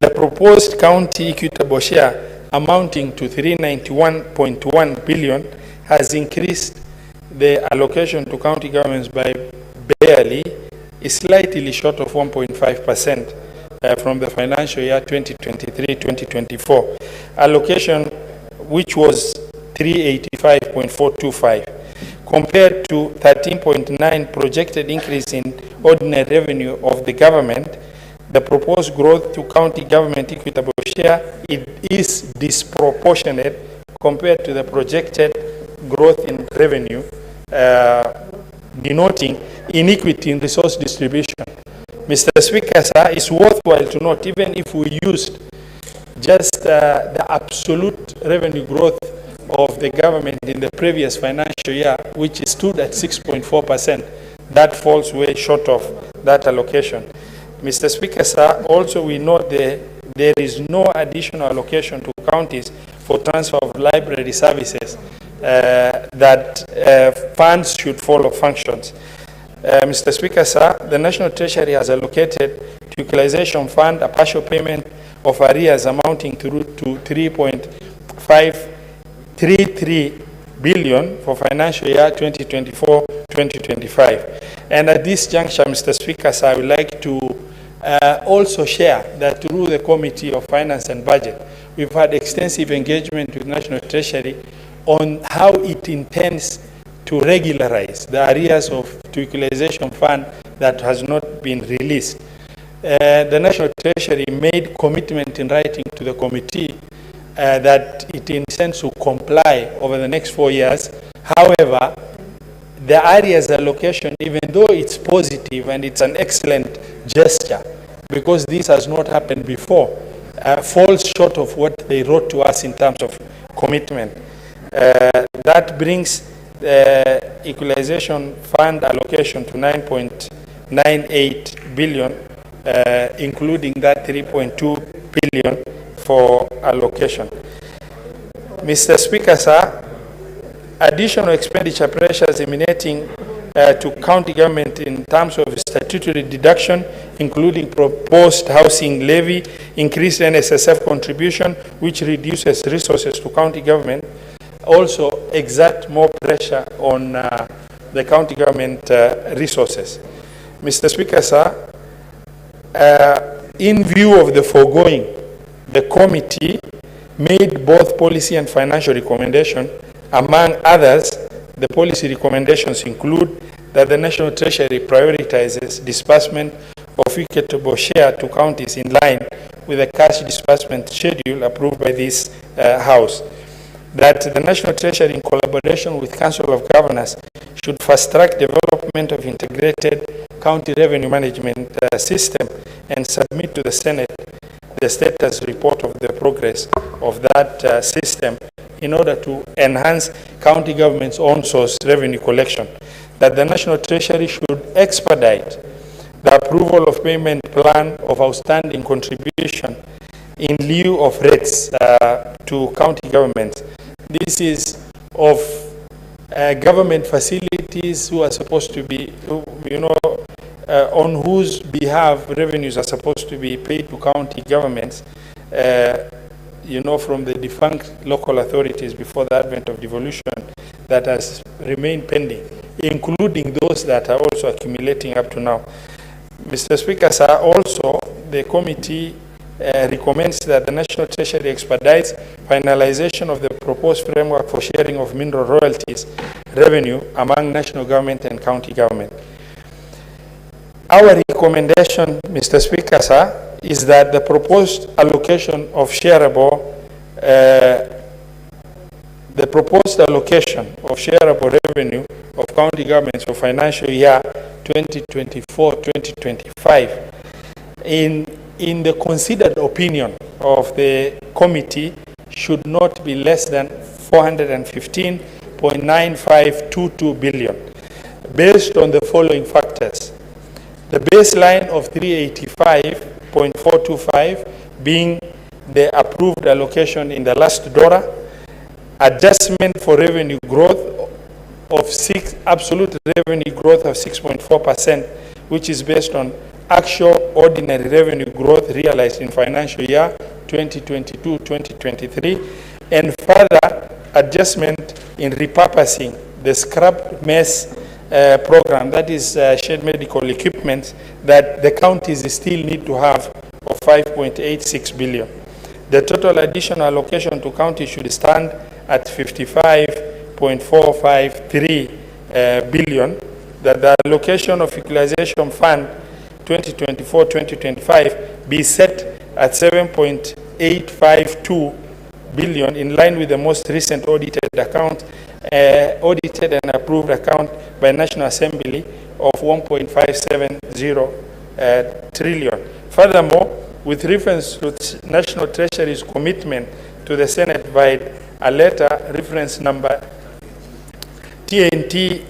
the proposed county equitable share amounting to 391.1 billion has increased the allocation to county governments by barely, slightly short of 1.5%. From the financial year 2023-2024, allocation which was 385.425, compared to 13.9 projected increase in ordinary revenue of the government. The proposed growth to county government equitable share, it is disproportionate compared to the projected growth in revenue, denoting inequity in resource distribution. Mr. Speaker, sir, it's worthwhile to note, even if we used just the absolute revenue growth of the government in the previous financial year, which stood at 6.4%, that falls way short of that allocation. Mr. Speaker, sir, also we note there is no additional allocation to counties for transfer of library services, that funds should follow functions. Mr. Speaker, sir, the National Treasury has allocated to Equalization Fund a partial payment of arrears amounting to 3.533 billion for financial year 2024-2025. And at this juncture, Mr. Speaker, sir, I would like to also share that through the Committee of Finance and Budget, we've had extensive engagement with National Treasury on how it intends to regularize the areas of equalization fund that has not been released. The National Treasury made commitment in writing to the committee that it intends to comply over the next 4 years. However, the areas allocation, even though it's positive and it's an excellent gesture, because this has not happened before, falls short of what they wrote to us in terms of commitment. That brings the equalization fund allocation to 9.98 billion, including that 3.2 billion for allocation. Mr. Speaker, sir, additional expenditure pressures emanating to county government in terms of statutory deduction including proposed housing levy, increased NSSF contribution, which reduces resources to county government, also exert more pressure on the county government resources. Mr. Speaker, sir, in view of the foregoing, the committee made both policy and financial recommendations. Among others, the policy recommendations include that the National Treasury prioritizes disbursement of equitable share to counties in line with the cash disbursement schedule approved by this House. That the National Treasury, in collaboration with Council of Governors, should fast-track development of integrated county revenue management system and submit to the Senate the status report of the progress of that system in order to enhance county government's own source revenue collection. That the National Treasury should expedite the approval of payment plan of outstanding contribution in lieu of rates to county governments. This is of government facilities who are supposed to be, on whose behalf revenues are supposed to be paid to county governments, from the defunct local authorities before the advent of devolution, that has remained pending, including those that are also accumulating up to now. Mr. Speaker, sir, also the committee recommends that the National Treasury expedites finalization of the proposed framework for sharing of mineral royalties revenue among national government and county government. Our recommendation, Mr. Speaker, sir, is that the proposed allocation of shareable revenue of county governments for financial year 2024-2025 in the considered opinion of the committee should not be less than 415.9522 billion, based on the following factors. The baseline of 385.425 being the approved allocation in the last DORA, adjustment for revenue growth of absolute revenue growth of 6.4%, which is based on actual ordinary revenue growth realized in financial year 2022-2023, and further adjustment in repurposing the scrap mess program, that is shared medical equipment, that the counties still need to have of 5.86 billion. The total additional allocation to counties should stand at 55.453 billion. That the allocation of equalization fund 2024-2025 be set at 7.852 billion, in line with the most recent audited and approved account by National Assembly of 1.570 trillion. Furthermore, with reference to National Treasury's commitment to the Senate by a letter reference number TNT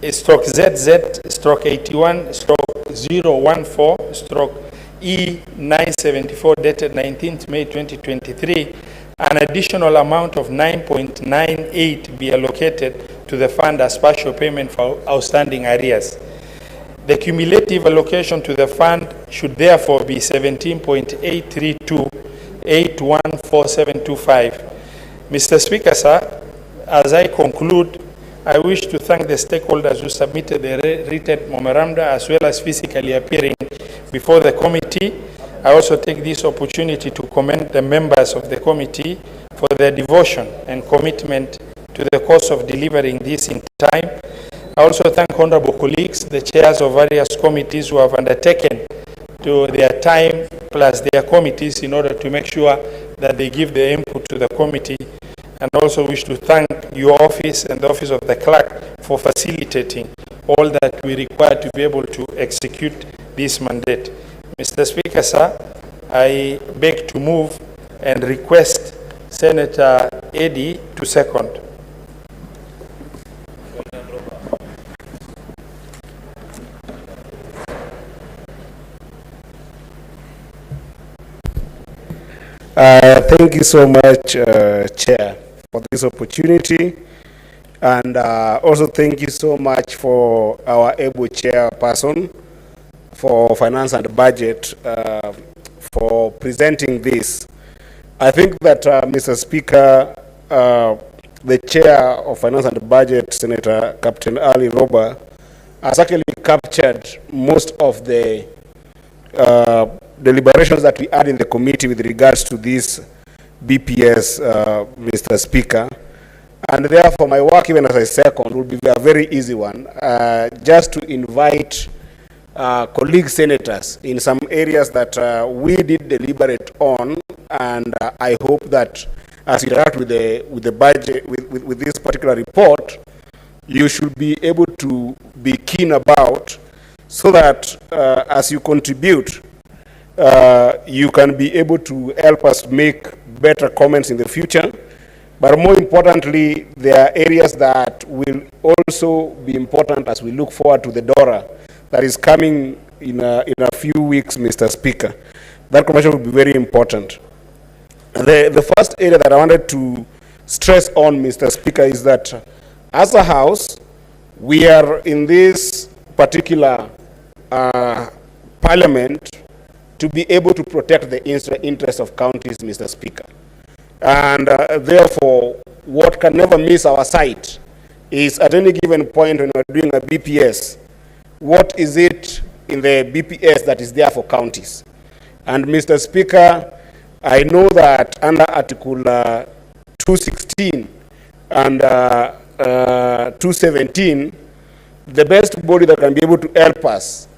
ZZ-81/014/E974 dated 19th May 2023, an additional amount of 9.98 be allocated to the fund as partial payment for outstanding arrears. The cumulative allocation to the fund should therefore be 17.832814725. Mr. Speaker, sir, as I conclude, I wish to thank the stakeholders who submitted the written memoranda as well as physically appearing before the committee. I also take this opportunity to commend the members of the committee for their devotion and commitment to the cause of delivering this in time. I also thank honorable colleagues, the chairs of various committees who have undertaken to their time plus their committees in order to make sure that they give their input to the committee. And also wish to thank your office and the office of the clerk for facilitating all that we require to be able to execute this mandate. Mr. Speaker, sir, I beg to move and request Senator Eddy to second. Thank you so much, Chair, for this opportunity, and also thank you so much for our able chairperson for Finance and Budget for presenting this. I think that, Mr. Speaker, the Chair of Finance and Budget, Senator Captain Ali Roba, has actually captured most of the deliberations that we had in the committee with regards to this BPS, Mr. Speaker. And therefore, my work, even as a second, will be a very easy one, just to invite colleague senators in some areas that we did deliberate on, and I hope that as you interact with the budget, with this particular report, you should be able to be keen about, so that as you contribute, you can be able to help us make better comments in the future. But more importantly, there are areas that will also be important as we look forward to the DORA that is coming in a few weeks, Mr. Speaker. That conversation will be very important. The first area that I wanted to stress on, Mr. Speaker, is that as a House, we are in this particular Parliament to be able to protect the interests of counties, Mr. Speaker. And therefore, what can never miss our sight is at any given point when we're doing a BPS, what is it in the BPS that is there for counties? And Mr. Speaker, I know that under Article 216 and 217, the best body that can be able to help us,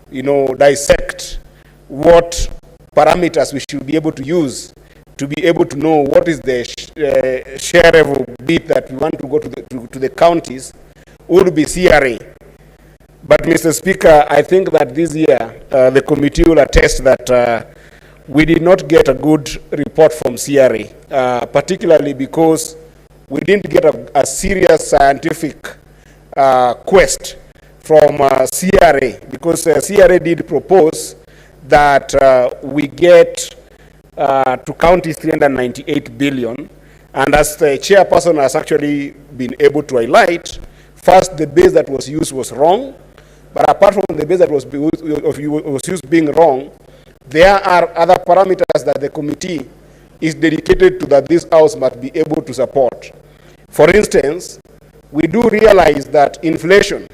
dissect what parameters we should be able to use to be able to know what is the shareable bit that we want to go to the counties would be CRA. But Mr. Speaker, I think that this year the committee will attest that we did not get a good report from CRA, particularly because we didn't get a serious scientific quest from CRA, because CRA did propose that we get to counties 398 billion, and as the chairperson has actually been able to highlight, first, the base that was used was wrong, but apart from the base that was used being wrong, there are other parameters that the committee is dedicated to that this House must be able to support. For instance, we do realize that inflation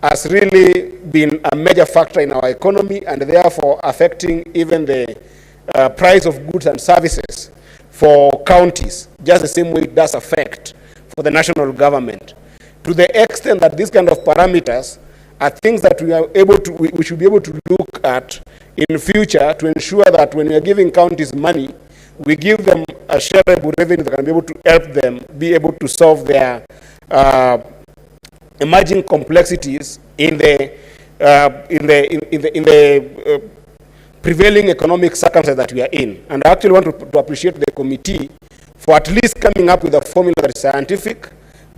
has really been a major factor in our economy and therefore affecting even the price of goods and services for counties, just the same way it does affect for the national government. To the extent that these kind of parameters are things that we are able to, we should be able to look at in future to ensure that when we are giving counties money, we give them a shareable revenue that can be able to help them be able to solve their emerging complexities in the prevailing economic circumstances that we are in. And I actually want to appreciate the committee for at least coming up with a formula that is scientific,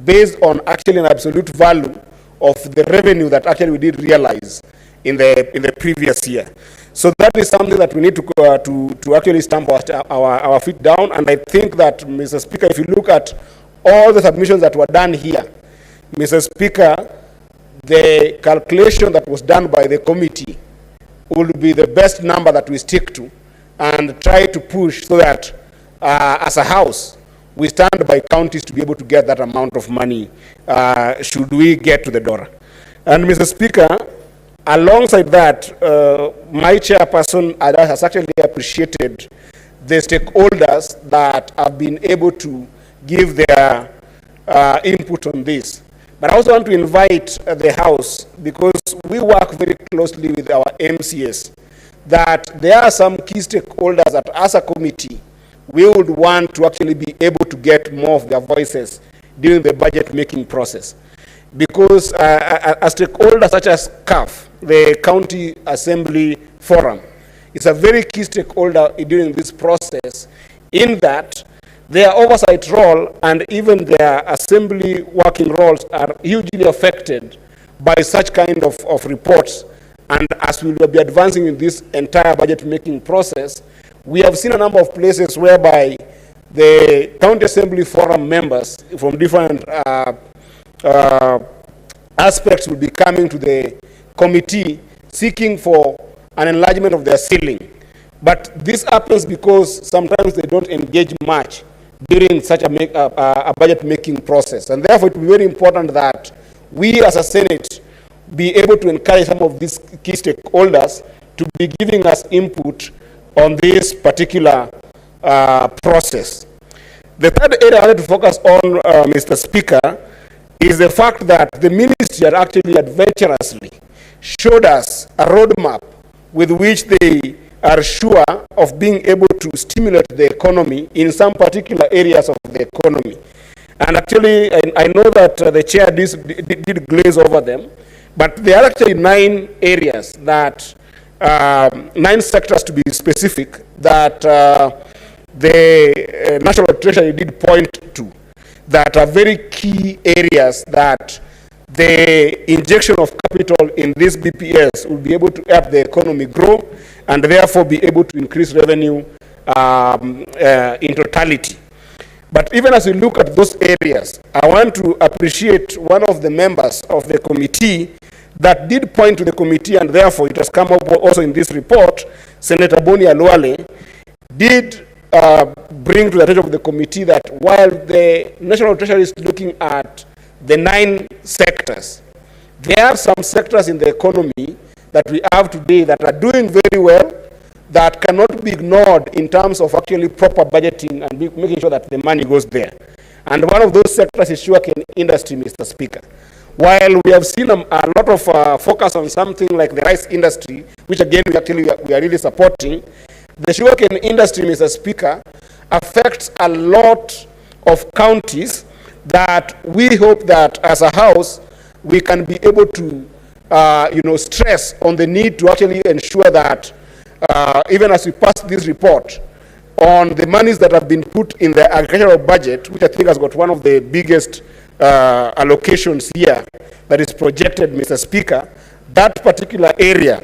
based on actually an absolute value of the revenue that actually we did realize in the previous year. So that is something that we need to actually stamp our feet down. And I think that, Mr. Speaker, if you look at all the submissions that were done here, Mr. Speaker, the calculation that was done by the committee will be the best number that we stick to and try to push so that as a House, we stand by counties to be able to get that amount of money should we get to the DORA. And Mr. Speaker, alongside that, my chairperson has actually appreciated the stakeholders that have been able to give their input on this. But I also want to invite the House, because we work very closely with our MCS, that there are some key stakeholders that as a committee, we would want to actually be able to get more of their voices during the budget making process. Because a stakeholder such as CAF, the County Assembly Forum, is a very key stakeholder during this process, in that their oversight role and even their assembly working roles are hugely affected by such kind of reports. And as we will be advancing in this entire budget making process, we have seen a number of places whereby the County Assembly Forum members from different aspects will be coming to the committee seeking for an enlargement of their ceiling. But this happens because sometimes they don't engage much during such a budget-making process. And therefore, it will be very important that we as a Senate be able to encourage some of these key stakeholders to be giving us input on this particular process. The third area I wanted to focus on, Mr. Speaker, is the fact that the ministry had actually adventurously showed us a roadmap with which they are sure of being able to stimulate the economy in some particular areas of the economy. And actually, I know that the chair did glaze over them, but there are actually 9 areas that, 9 sectors to be specific, that the National Treasury did point to, that are very key areas that the injection of capital in this BPS will be able to help the economy grow and therefore be able to increase revenue in totality. But even as we look at those areas, I want to appreciate one of the members of the committee that did point to the committee, and therefore it has come up also in this report. Senator Boni Alwale did bring to the attention of the committee that while the National Treasury is looking at the 9 sectors, there are some sectors in the economy that we have today that are doing very well, that cannot be ignored in terms of actually proper budgeting and making sure that the money goes there. And one of those sectors is sugarcane industry, Mr. Speaker. While we have seen a lot of focus on something like the rice industry, which again we are really supporting, the sugarcane industry, Mr. Speaker, affects a lot of counties that we hope that as a house we can be able to stress on the need to actually ensure that even as we pass this report on the monies that have been put in the agricultural budget, which I think has got one of the biggest allocations here that is projected, Mr. Speaker, that particular area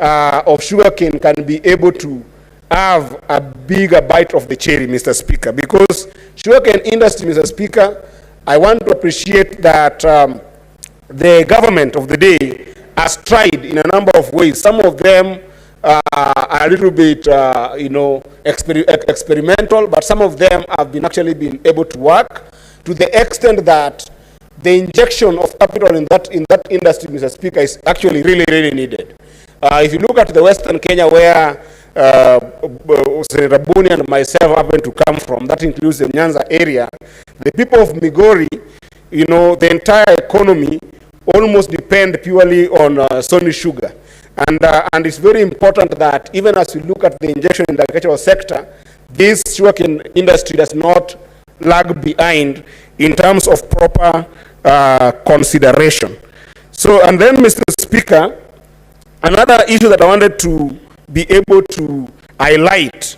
of sugarcane can be able to have a bigger bite of the cherry, Mr. Speaker, because sugarcane industry, Mr. Speaker, I want to appreciate that the government of the day has tried in a number of ways. Some of them are a little bit, experimental, but some of them have been actually been able to work to the extent that the injection of capital in that industry, Mr. Speaker, is actually really, really needed. If you look at the Western Kenya, where Senator Boni and myself happen to come from, that includes the Nyanza area, the people of Migori, the entire economy almost depend purely on Sony sugar. And it's very important that even as we look at the injection in the agricultural sector, this sugarcane industry does not lag behind in terms of proper consideration. So, and then, Mr. Speaker, another issue that I wanted to be able to highlight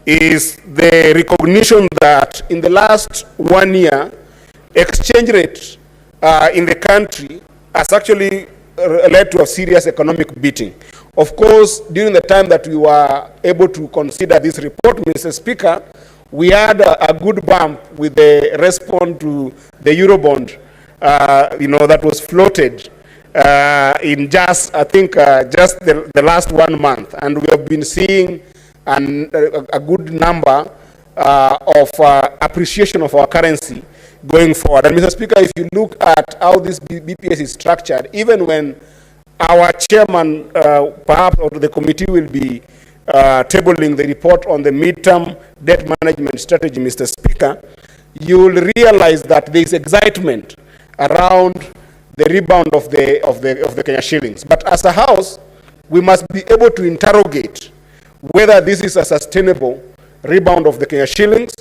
is the recognition that in the last 1 year, exchange rate in the country has actually led to a serious economic beating. Of course, during the time that we were able to consider this report, Mr. Speaker, we had a good bump with the response to the Eurobond, that was floated in just, I think, just the last 1 month. And we have been seeing a good number of appreciation of our currency going forward. And Mr. Speaker, if you look at how this BPS is structured, even when our chairman, perhaps, or the committee will be tabling the report on the midterm debt management strategy, Mr. Speaker, you will realize that there is excitement around the rebound of the Kenya shillings. But as a house, we must be able to interrogate whether this is a sustainable rebound of the Kenya shillings,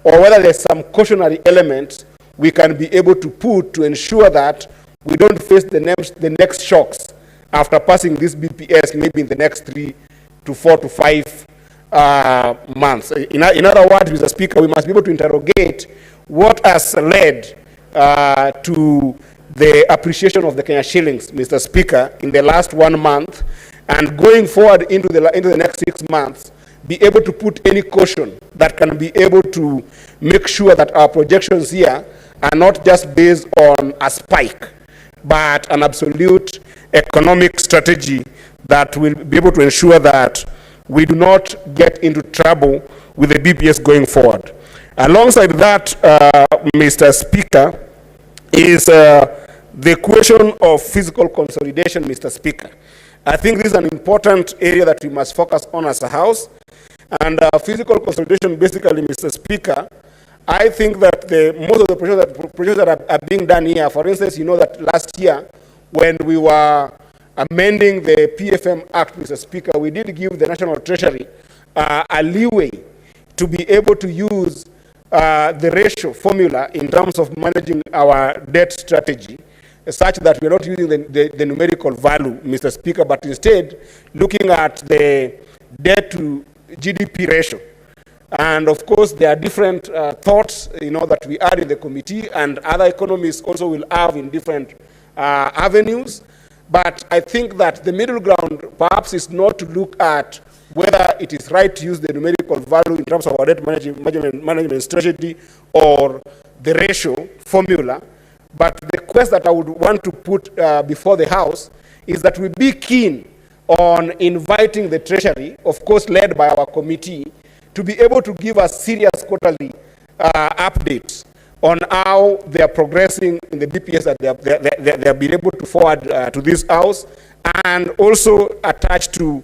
or whether there's some cautionary elements we can be able to put to ensure that we don't face the next shocks after passing this BPS, maybe in the next 3 to 4 to 5 months. In other words, Mr. Speaker, we must be able to interrogate what has led to the appreciation of the Kenya shillings, Mr. Speaker, in the last 1 month, and going forward into the next 6 months, be able to put any caution that can be able to make sure that our projections here are not just based on a spike but an absolute economic strategy that will be able to ensure that we do not get into trouble with the BPS going forward. Alongside that, Mr. Speaker, is the question of fiscal consolidation, Mr. Speaker. I think this is an important area that we must focus on as a House. And fiscal consolidation, basically, Mr. Speaker, I think that most of the projects that are being done here, for instance, you know that last year, when we were amending the PFM Act, Mr. Speaker, we did give the National Treasury a leeway to be able to use the ratio formula in terms of managing our debt strategy, such that we are not using the numerical value, Mr. Speaker, but instead looking at the debt to GDP ratio. And of course, there are different thoughts, that we are in the committee, and other economists also will have in different avenues. But I think that the middle ground perhaps is not to look at whether it is right to use the numerical value in terms of our debt management strategy or the ratio formula. But the request that I would want to put before the House is that we be keen on inviting the Treasury, of course led by our committee, to be able to give us serious quarterly updates on how they are progressing in the BPS that they have been able to forward to this House, and also attached to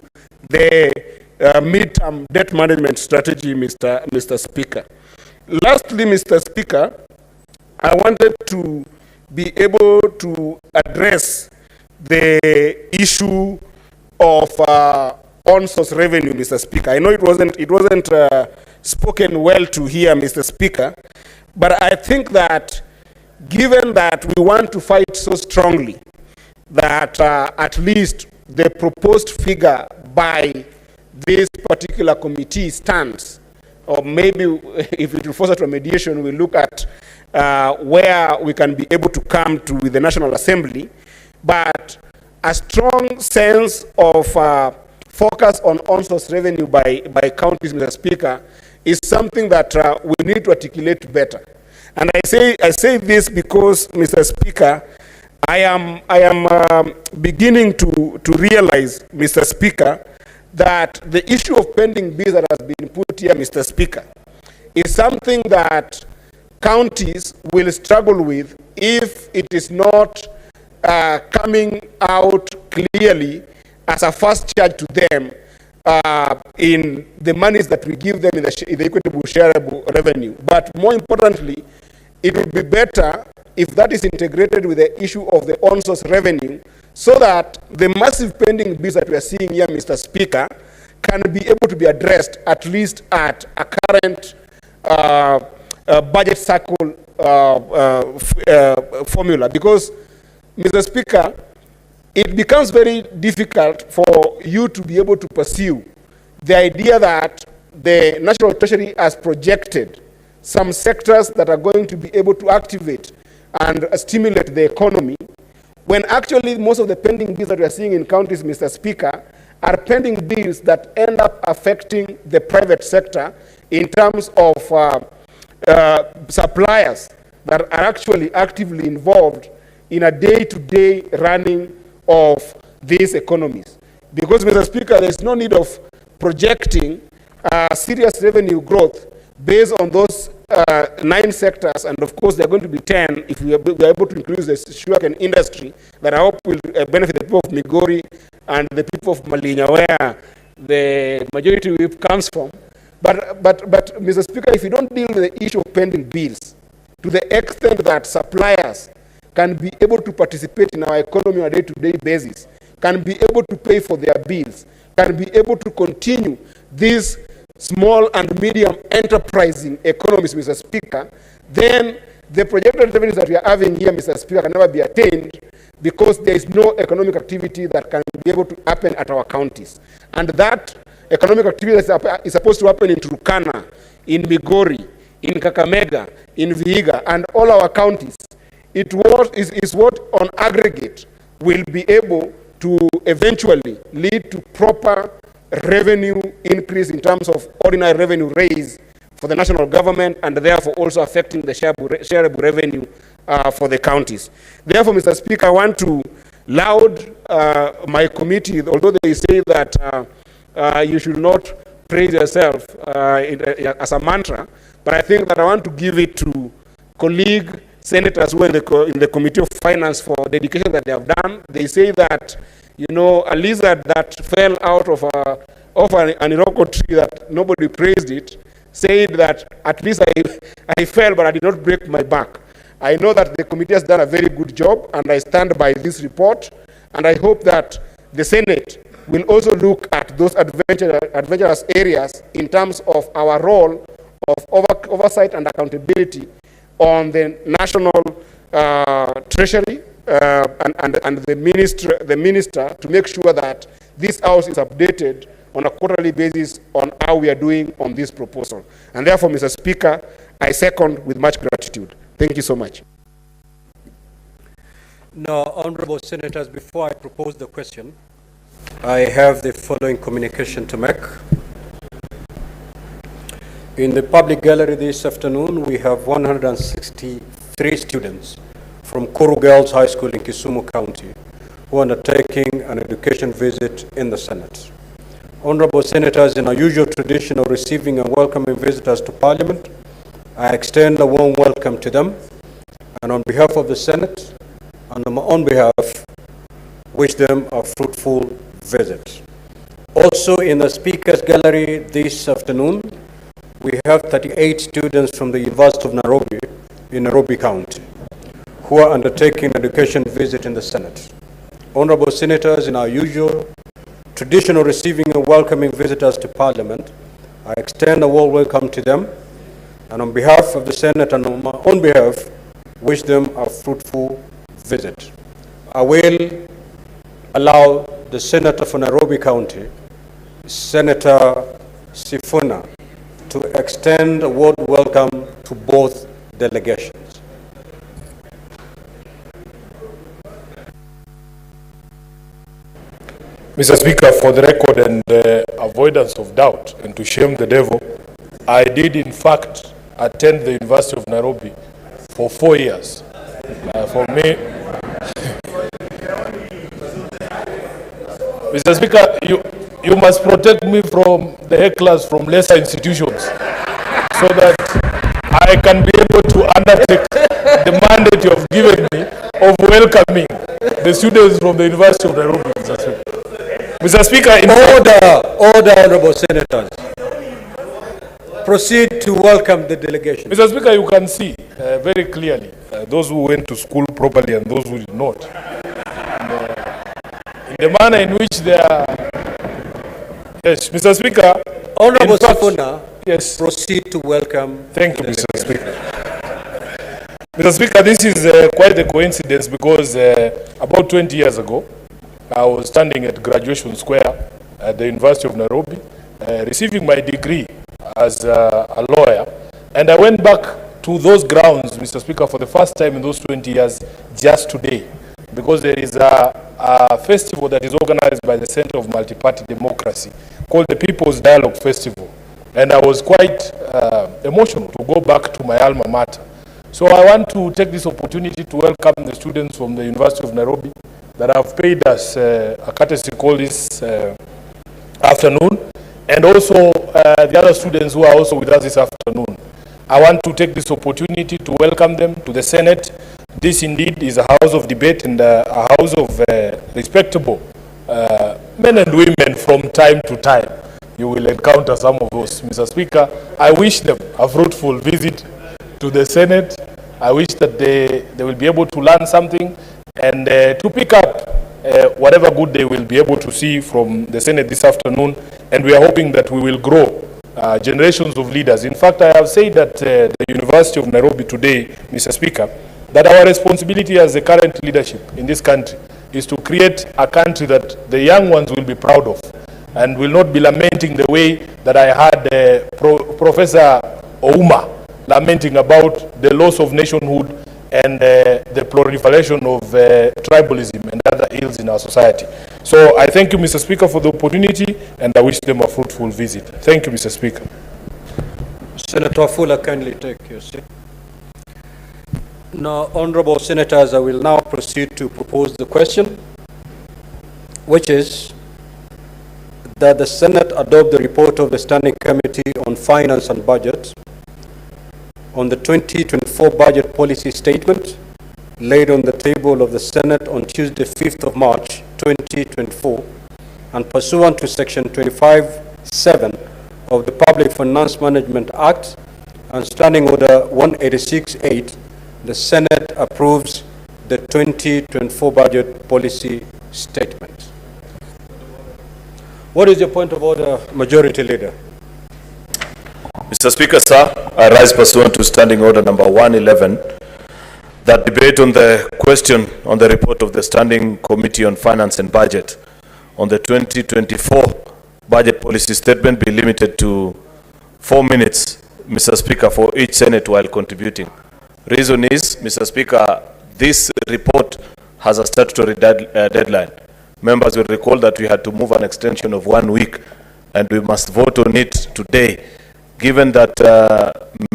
the midterm debt management strategy, Mr. Speaker. Lastly, Mr. Speaker, I wanted to be able to address the issue of on-source revenue, Mr. Speaker. I know it wasn't spoken well to here, Mr. Speaker, but I think that given that we want to fight so strongly that at least the proposed figure by this particular committee stands, or maybe if it will force us to mediation, we'll look at where we can be able to come to with the National Assembly. But a strong sense of focus on on-source revenue by counties, Mr. Speaker, is something that we need to articulate better. And I say this because, Mr. Speaker, I am beginning to realize, Mr. Speaker, that the issue of pending bills that has been put here, Mr. Speaker, is something that counties will struggle with if it is not coming out clearly as a first charge to them in the monies that we give them in the equitable shareable revenue. But more importantly, it would be better if that is integrated with the issue of the on-source revenue, so that the massive pending bills that we are seeing here, Mr. Speaker, can be able to be addressed at least at a current budget cycle formula. Because, Mr. Speaker, it becomes very difficult for you to be able to pursue the idea that the National Treasury has projected some sectors that are going to be able to activate and stimulate the economy, when actually most of the pending bills that we are seeing in counties, Mr. Speaker, are pending bills that end up affecting the private sector in terms of suppliers that are actually actively involved in a day-to-day running of these economies. Because, Mr. Speaker, there is no need of projecting serious revenue growth based on those 9 sectors, and of course there are going to be 10 if we are able to include the sugarcane industry, that I hope will benefit the people of Migori and the people of Malinya, where the majority whip comes from. But Mr. Speaker, if you don't deal with the issue of pending bills to the extent that suppliers can be able to participate in our economy on a day-to-day basis, can be able to pay for their bills, can be able to continue these small and medium enterprising economies, Mr. Speaker, then the projected revenues that we are having here, Mr. Speaker, can never be attained, because there is no economic activity that can be able to happen at our counties. And that economic activity is supposed to happen in Turkana, in Migori, in Kakamega, in Vihiga, and all our counties. Is what on aggregate will be able to eventually lead to proper revenue increase in terms of ordinary revenue raise for the national government, and therefore also affecting the shareable revenue for the counties. Therefore, Mr. Speaker, I want to laud my committee, although they say that you should not praise yourself as a mantra, but I think that I want to give it to colleague senators who are in the Committee of Finance for the dedication that they have done. They say that, you know, a lizard that fell out of an iroko tree that nobody praised it, said that at least I fell, but I did not break my back. I know that the committee has done a very good job, and I stand by this report, and I hope that the Senate will also look at those adventurous areas in terms of our role of oversight and accountability on the national treasury and the minister to make sure that this house is updated on a quarterly basis on how we are doing on this proposal. And therefore, Mr. Speaker, I second with much gratitude. Thank you so much. Now, honorable senators, before I propose the question, I have the following communication to make. In the public gallery this afternoon, we have 163 students from Kuru Girls High School in Kisumu County who are undertaking an education visit in the Senate. Honorable senators, in our usual tradition of receiving and welcoming visitors to Parliament, I extend a warm welcome to them, and on behalf of the Senate and on my own behalf, wish them a fruitful visit. Also in the Speaker's Gallery this afternoon, we have 38 students from the University of Nairobi in Nairobi County who are undertaking an education visit in the Senate. Honorable senators, in our usual tradition of receiving and welcoming visitors to Parliament, I extend a warm welcome to them, and on behalf of the Senate and on my own behalf, wish them a fruitful visit. I will allow the Senator for Nairobi County, Senator Sifuna, to extend a warm welcome to both delegations. Mr. Speaker, for the record and avoidance of doubt and to shame the devil, I did in fact attend the University of Nairobi for 4 years. For me, Mr. Speaker, you must protect me from the hecklers from lesser institutions so that I can be able to undertake the mandate you have given me of welcoming the students from the University of Nairobi, Mr. Speaker. Mr. Speaker, in Order, honorable senators. Proceed to welcome the delegation. Mr. Speaker, you can see very clearly those who went to school properly and those who did not. In the manner in which they are... Yes, Mr. Speaker. Honorable Sifuna, yes. Proceed to welcome. Thank you, Mr. Speaker. Mr. Speaker, this is quite a coincidence because about 20 years ago, I was standing at Graduation Square at the University of Nairobi, receiving my degree as a lawyer, and I went back to those grounds, Mr. Speaker, for the first time in those 20 years just today, because there is a festival that is organized by the Center of Multi-Party Democracy called the People's Dialogue Festival, and I was quite emotional to go back to my alma mater. So I want to take this opportunity to welcome the students from the University of Nairobi that have paid us a courtesy call this afternoon, and also the other students who are also with us this afternoon. I want to take this opportunity to welcome them to the Senate. This indeed is a house of debate and a house of respectable men and women from time to time. You will encounter some of those, Mr. Speaker. I wish them a fruitful visit to the Senate. I wish that they will be able to learn something and to pick up whatever good they will be able to see from the Senate this afternoon. And we are hoping that we will grow generations of leaders. In fact, I have said that the University of Nairobi today, Mr. Speaker, that our responsibility as the current leadership in this country is to create a country that the young ones will be proud of and will not be lamenting the way that I had Professor Ouma lamenting about the loss of nationhood and the proliferation of tribalism and other ills in our society. So I thank you, Mr. Speaker, for the opportunity, and I wish them a fruitful visit. Thank you, Mr. Speaker. Senator Afula, kindly take your seat. Now, honorable senators, I will now proceed to propose the question, which is that the Senate adopt the report of the Standing Committee on Finance and Budget on the 2024 Budget Policy Statement laid on the table of the Senate on Tuesday, 5th of March, 2024, and pursuant to Section 25(7) of the Public Finance Management Act and Standing Order 186(8), the Senate approves the 2024 Budget Policy Statement. What is your point of order, Majority Leader? Mr. Speaker, sir, I rise pursuant to Standing Order number 111 that debate on the question on the report of the Standing Committee on Finance and Budget on the 2024 Budget Policy Statement be limited to 4 minutes, Mr. Speaker, for each Senate while contributing. Reason is, Mr. Speaker, this report has a statutory deadline. Members will recall that we had to move an extension of 1 week and we must vote on it today. Given that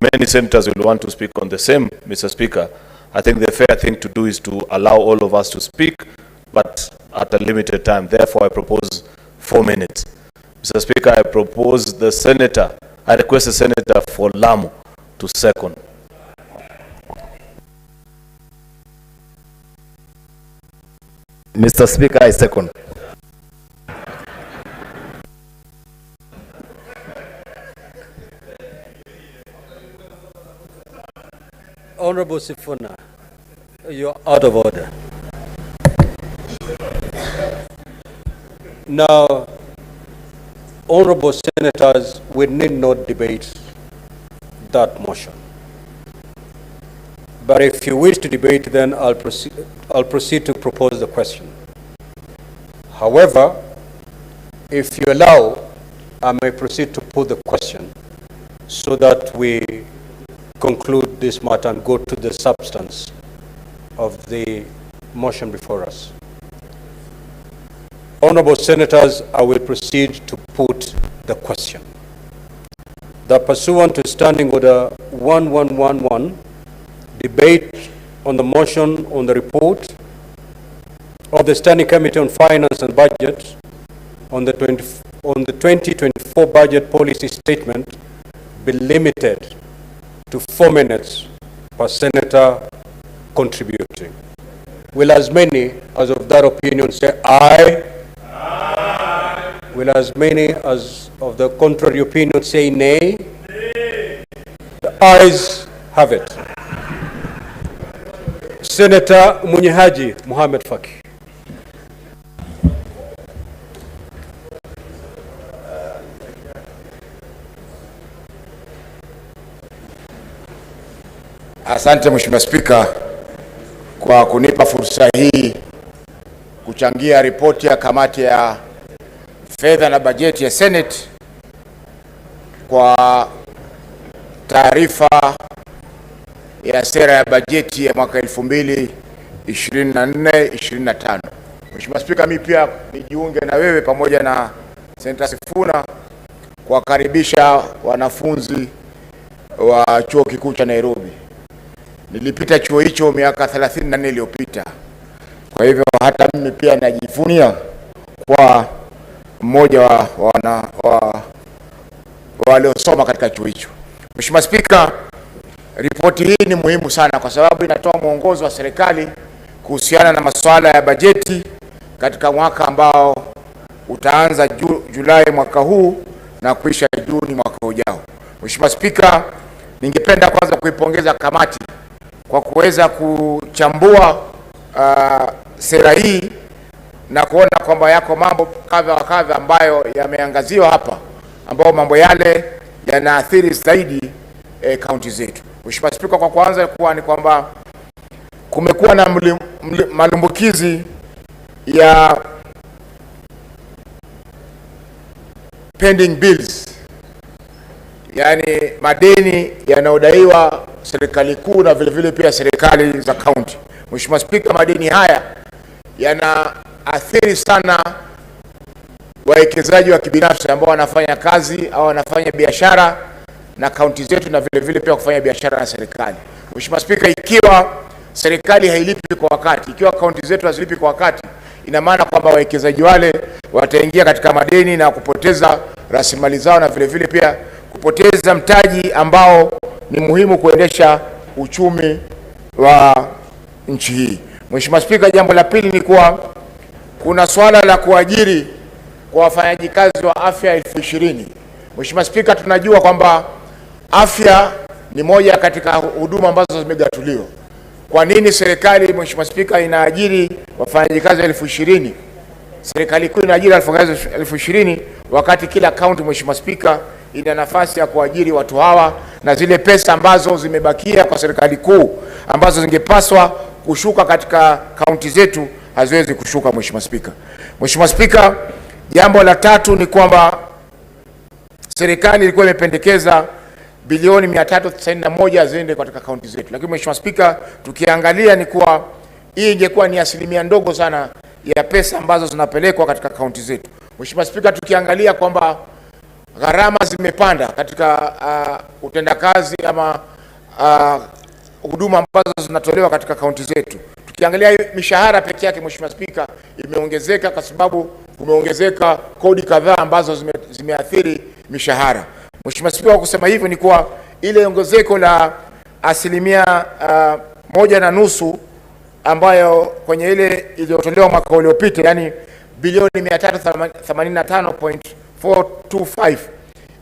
many senators will want to speak on the same, Mr. Speaker, I think the fair thing to do is to allow all of us to speak, but at a limited time. Therefore, I propose 4 minutes. Mr. Speaker, I request the Senator for Lamu to second. Mr. Speaker, I second. Honorable Sifuna, you're out of order. Now, honorable senators, we need not debate that motion. But if you wish to debate, then I'll proceed to propose the question. However, if you allow, I may proceed to put the question so that we conclude this matter and go to the substance of the motion before us. Honorable senators, I will proceed to put the question. That pursuant to Standing Order 1111, debate on the motion on the report of the Standing Committee on Finance and Budget on the 2024 Budget Policy Statement be limited to 4 minutes per senator contributing. Will as many as of that opinion say aye? Aye. Will as many as of the contrary opinion say nay? Nay. The ayes have it. Senator Munyehaji Mohamed Faki. Asante Mheshimiwa Spika kwa kunipa fursa hii kuchangia ripoti ya kamati ya fedha na bajeti ya Senate kwa taarifa ya sera ya bajeti ya mwaka 2024-2025. Mheshimiwa Spika, mimi pia nijiunge na wewe pamoja na Senator Sifuna kuwakaribisha wanafunzi wa chuo kikuu cha Nairobi. Nilipita chuo hicho miaka 34 iliyopita. Kwa hivyo hata mimi pia najivunia kwa mmoja wa waliosoma katika chuo hicho. Mheshimiwa Spika, ripoti hii ni muhimu sana kwa sababu inatoa mwongozo wa serikali kuhusiana na masuala ya bajeti katika mwaka ambao utaanza Julai mwaka huu na kuisha Juni mwaka ujao. Mheshimiwa Spika, ningependa kwanza kuipongeza kamati kwa kuweza kuchambua sera hii na kuona kwamba yako mambo kadha wa kadha ambayo yameangaziwa hapa, ambao mambo yale yanaathiri zaidi kaunti zetu. Mheshimiwa Spika, kwa kwanza ni kwamba kumekuwa na malumbukizi ya pending bills, yani madeni yanayodaiwa serikali kuu na vile vile pia serikali za kaunti. Mheshimiwa Spika, madeni haya yanaathiri sana wawekezaji wa kibinafsi ambao wanafanya kazi au wanafanya biashara na kaunti zetu na vile vile pia kufanya biashara na serikali. Mheshimiwa Spika, ikiwa serikali hailipi kwa wakati. Ikiwa kaunti zetu hazilipi kwa wakati, ina maana kwamba wawekezaji wale wataingia katika madeni na kupoteza rasilimali zao, na vile vile pia kupoteza mtaji ambao ni muhimu kuendesha uchumi wa nchi hii. Mheshimiwa Spika, jambo la pili ni kuwa kuna swala la kuajiri kwa wafanyakazi wa afya 20,000. Mheshimiwa Spika, tunajua kwamba afya ni moja katika huduma ambazo zimegatuliwa. Kwa nini serikali, Mheshimiwa Spika, inaajiri wafanyakazi 20,000? Serikali kuu inaajiri wafanyakazi 20,000 wakati kila kaunti, Mheshimiwa Spika, ina nafasi ya kuajiri watu hawa, na zile pesa ambazo zimebakia kwa serikali kuu ambazo zingepaswa kushuka katika kaunti zetu haziwezi kushuka, Mheshimiwa Spika. Mheshimiwa Spika, jambo la tatu ni kwamba serikali ilikuwa imependekeza bilioni 391 ziende katika kaunti zetu, lakini Mheshimiwa Spika, tukiangalia ni kuwa hii ingekuwa ni asilimia ndogo sana ya pesa ambazo zinapelekwa katika kaunti zetu. Mheshimiwa Spika, tukiangalia kwamba gharama zimepanda katika utendakazi ama huduma ambazo zinatolewa katika kaunti zetu. Tukiangalia mishahara pekee yake, Mheshimiwa Spika, imeongezeka kwa sababu kumeongezeka kodi kadhaa ambazo zimeathiri mishahara. Mheshimiwa Spika, kwa kusema hivyo ni kuwa ile ongezeko la asilimia 1.5 ambayo kwenye ile iliyotolewa mwaka uliopita, yani bilioni 385.425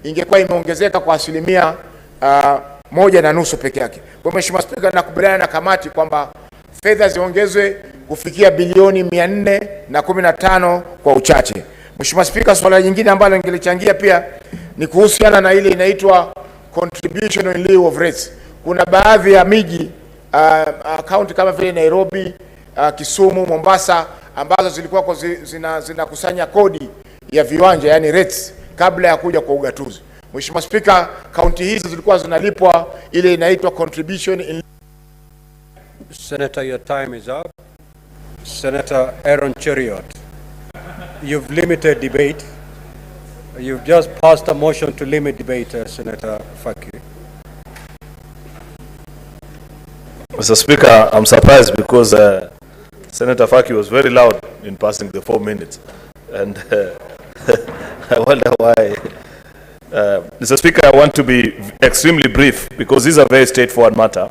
ingekuwa imeongezeka kwa asilimia 1.5 peke yake. Kwa Mheshimiwa Spika, nakubaliana na kamati kwamba fedha ziongezwe kufikia bilioni 415 kwa uchache. Mheshimiwa Spika, swala jingine ambalo ningelichangia pia ni kuhusiana na ile inaitwa contribution in lieu of rates. Kuna baadhi ya miji kaunti kama vile Nairobi, Kisumu, Mombasa ambazo zilikuwa zinakusanya kodi ya viwanja, yani rates, kabla ya kuja kwa ugatuzi. Mheshimiwa Spika, kaunti hizi zilikuwa zinalipwa ile inaitwa contribution in. Senator, your time is up. Senator Aaron Cheriot, you've limited debate. You've just passed a motion to limit debate, Senator Faki. Mr. Speaker, I'm surprised because Senator Faki was very loud in passing the 4 minutes. And I wonder why. Mr. Speaker, I want to be extremely brief because this is a very straightforward matter,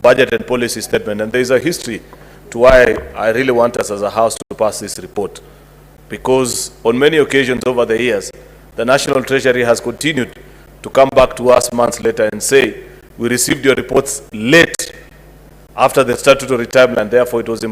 budget and policy statement, and there is a history to why I really want us as a House to pass this report. Because on many occasions over the years, the National Treasury has continued to come back to us months later and say, we received your reports late after the statutory timeline, therefore it was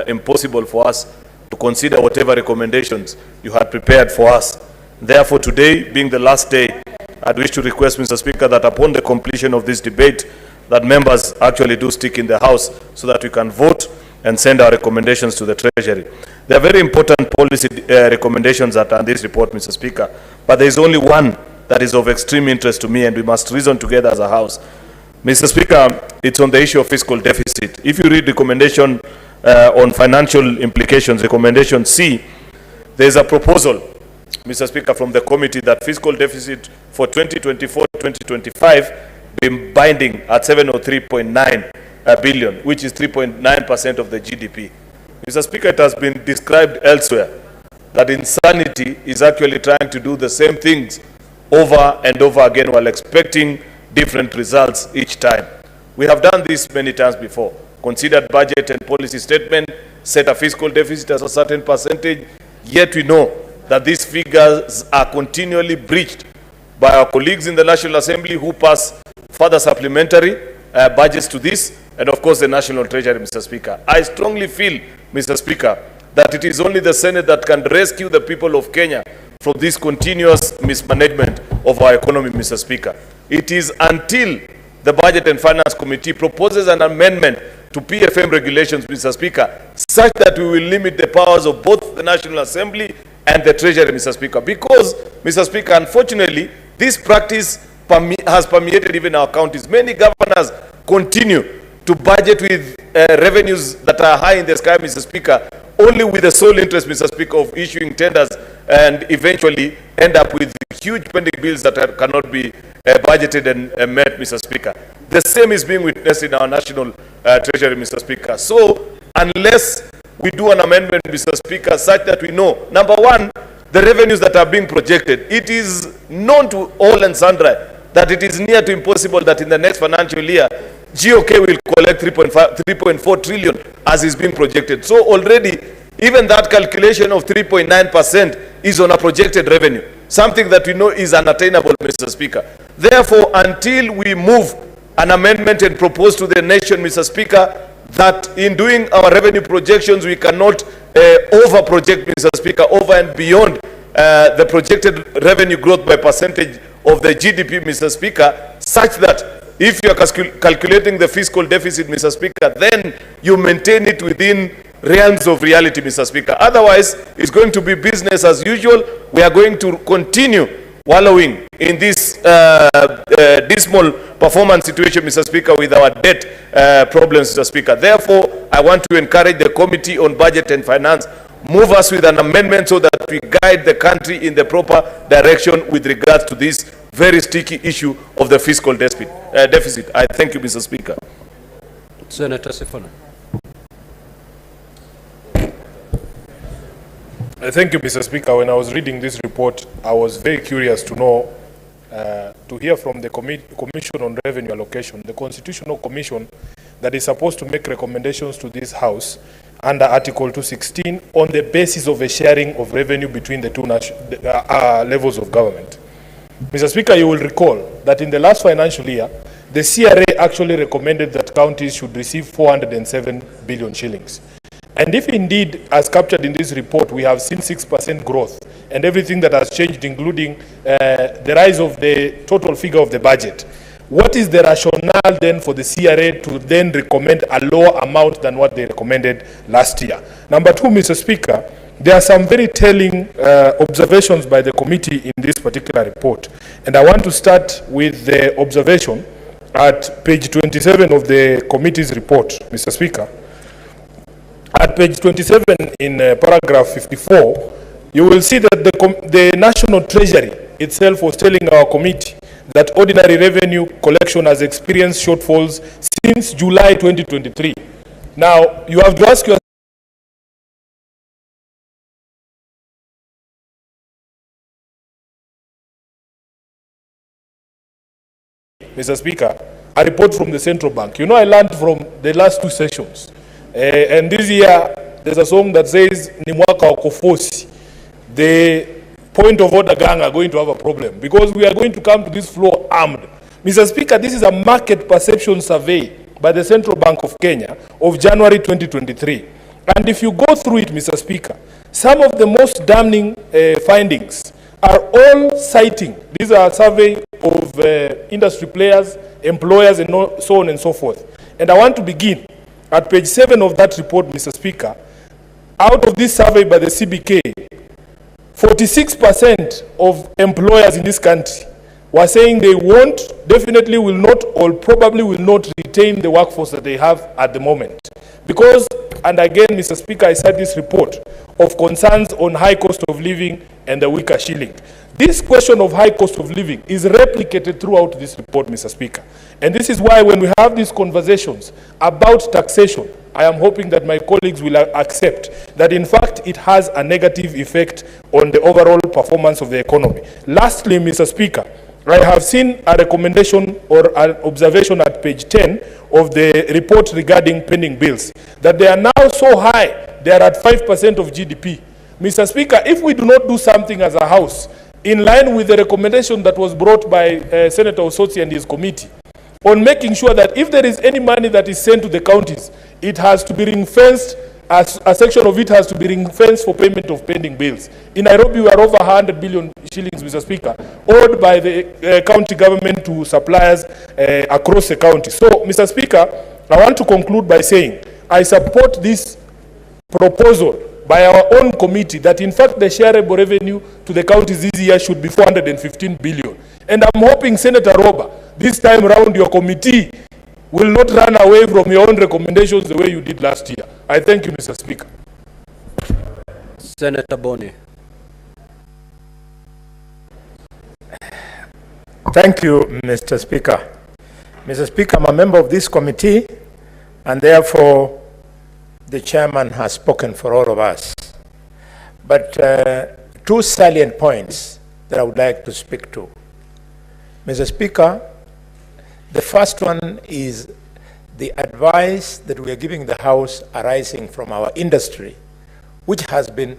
impossible for us to consider whatever recommendations you had prepared for us. Therefore, today being the last day, I'd wish to request, Mr. Speaker, that upon the completion of this debate, that members actually do stick in the House so that we can vote and send our recommendations to the Treasury. There are very important policy recommendations that are in this report, Mr. Speaker, but there is only one that is of extreme interest to me, and we must reason together as a House. Mr. Speaker, it's on the issue of fiscal deficit. If you read recommendation on financial implications, recommendation C, there is a proposal, Mr. Speaker, from the committee that fiscal deficit for 2024-2025 be binding at 703.9 billion, which is 3.9% of the GDP. Mr. Speaker, it has been described elsewhere that insanity is actually trying to do the same things over and over again while expecting different results each time. We have done this many times before. Considered budget and policy statement, set a fiscal deficit as a certain percentage, yet we know that these figures are continually breached by our colleagues in the National Assembly who pass further supplementary budgets to this, and of course the National Treasury, Mr. Speaker. I strongly feel, Mr. Speaker, that it is only the Senate that can rescue the people of Kenya from this continuous mismanagement of our economy, Mr. Speaker. It is until the Budget and Finance Committee proposes an amendment to PFM regulations, Mr. Speaker, such that we will limit the powers of both the National Assembly and the Treasury, Mr. Speaker. Because, Mr. Speaker, unfortunately, this practice has permeated even our counties. Many governors continue to budget with revenues that are high in the sky, Mr. Speaker, only with the sole interest, Mr. Speaker, of issuing tenders and eventually end up with huge pending bills that cannot be budgeted and met, Mr. Speaker. The same is being witnessed in our national treasury, Mr. Speaker. So, unless we do an amendment, Mr. Speaker, such that we know, number one, the revenues that are being projected, it is known to all and sundry that it is near to impossible that in the next financial year, GOK will collect 3.4 trillion as is being projected. So already, even that calculation of 3.9% is on a projected revenue, something that we know is unattainable, Mr. Speaker. Therefore, until we move an amendment and propose to the nation, Mr. Speaker, that in doing our revenue projections, we cannot over-project, Mr. Speaker, over and beyond the projected revenue growth by percentage of the GDP, Mr. Speaker, such that if you are calculating the fiscal deficit, Mr. Speaker, then you maintain it within realms of reality, Mr. Speaker. Otherwise, it's going to be business as usual. We are going to continue wallowing in this dismal performance situation, Mr. Speaker, with our debt problems, Mr. Speaker. Therefore, I want to encourage the Committee on Budget and Finance, move us with an amendment so that we guide the country in the proper direction with regards to this very sticky issue of the fiscal deficit. I thank you, Mr. Speaker. Senator Sifuna. Thank you, Mr. Speaker. When I was reading this report, I was very curious to know, to hear from the Commission on Revenue Allocation, the Constitutional Commission that is supposed to make recommendations to this House under Article 216 on the basis of a sharing of revenue between the two levels of government. Mr. Speaker, you will recall that in the last financial year, the CRA actually recommended that counties should receive 407 billion shillings. And if indeed, as captured in this report, we have seen 6% growth and everything that has changed, including the rise of the total figure of the budget, what is the rationale then for the CRA to then recommend a lower amount than what they recommended last year? Number two, Mr. Speaker, there are some very telling observations by the committee in this particular report. And I want to start with the observation at page 27 of the committee's report, Mr. Speaker. At page 27 in paragraph 54, you will see that the National Treasury itself was telling our committee that ordinary revenue collection has experienced shortfalls since July 2023. Now, you have to ask yourself, Mr. Speaker, a report from the Central Bank. You know, I learned from the last two sessions. And this year, there's a song that says, Ni mwaka wa kufosi. The point of order gang are going to have a problem because we are going to come to this floor armed. Mr. Speaker, this is a market perception survey by the Central Bank of Kenya of January 2023. And if you go through it, Mr. Speaker, some of the most damning findings are all citing, these are a survey of industry players, employers, and so on and so forth. And I want to begin at page 7 of that report, Mr. Speaker. Out of this survey by the CBK, 46% of employers in this country were saying they won't, definitely will not, or probably will not retain the workforce that they have at the moment. Because, and again, Mr. Speaker, I said this report of concerns on high cost of living and the weaker shilling. This question of high cost of living is replicated throughout this report, Mr. Speaker. And this is why when we have these conversations about taxation, I am hoping that my colleagues will accept that in fact it has a negative effect on the overall performance of the economy. Lastly, Mr. Speaker, I have seen a recommendation or an observation at page 10 of the report regarding pending bills, that they are now so high, they are at 5% of GDP. Mr. Speaker, if we do not do something as a House, in line with the recommendation that was brought by Senator Osotsi and his committee, on making sure that if there is any money that is sent to the counties, it has to be ring-fenced, a section of it has to be ring-fenced for payment of pending bills. In Nairobi, we are over 100 billion shillings, Mr. Speaker, owed by the county government to suppliers across the county. So, Mr. Speaker, I want to conclude by saying I support this proposal by our own committee that in fact the shareable revenue to the counties this year should be 415 billion. And I'm hoping, Senator Roba, this time around your committee will not run away from your own recommendations the way you did last year. I thank you, Mr. Speaker. Senator Boni. Thank you, Mr. Speaker. Mr. Speaker, I'm a member of this committee, and therefore the chairman has spoken for all of us. But two salient points that I would like to speak to. Mr. Speaker, the first one is the advice that we are giving the House arising from our industry, which has been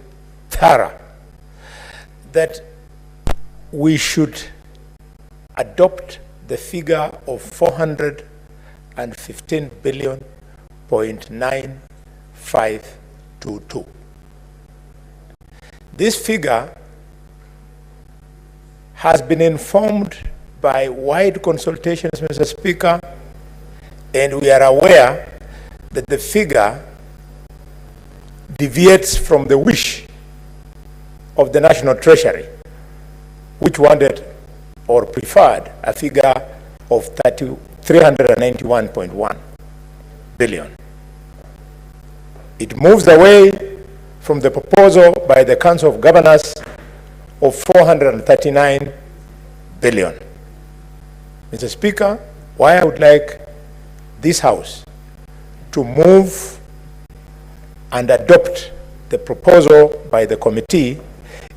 thorough, that we should adopt the figure of 415 billion point 9522. This figure has been informed by wide consultations, Mr. Speaker, and we are aware that the figure deviates from the wish of the National Treasury, which wanted or preferred a figure of 391.1 billion. It moves away from the proposal by the Council of Governors of 439 billion. Mr. Speaker, why I would like this House to move and adopt the proposal by the committee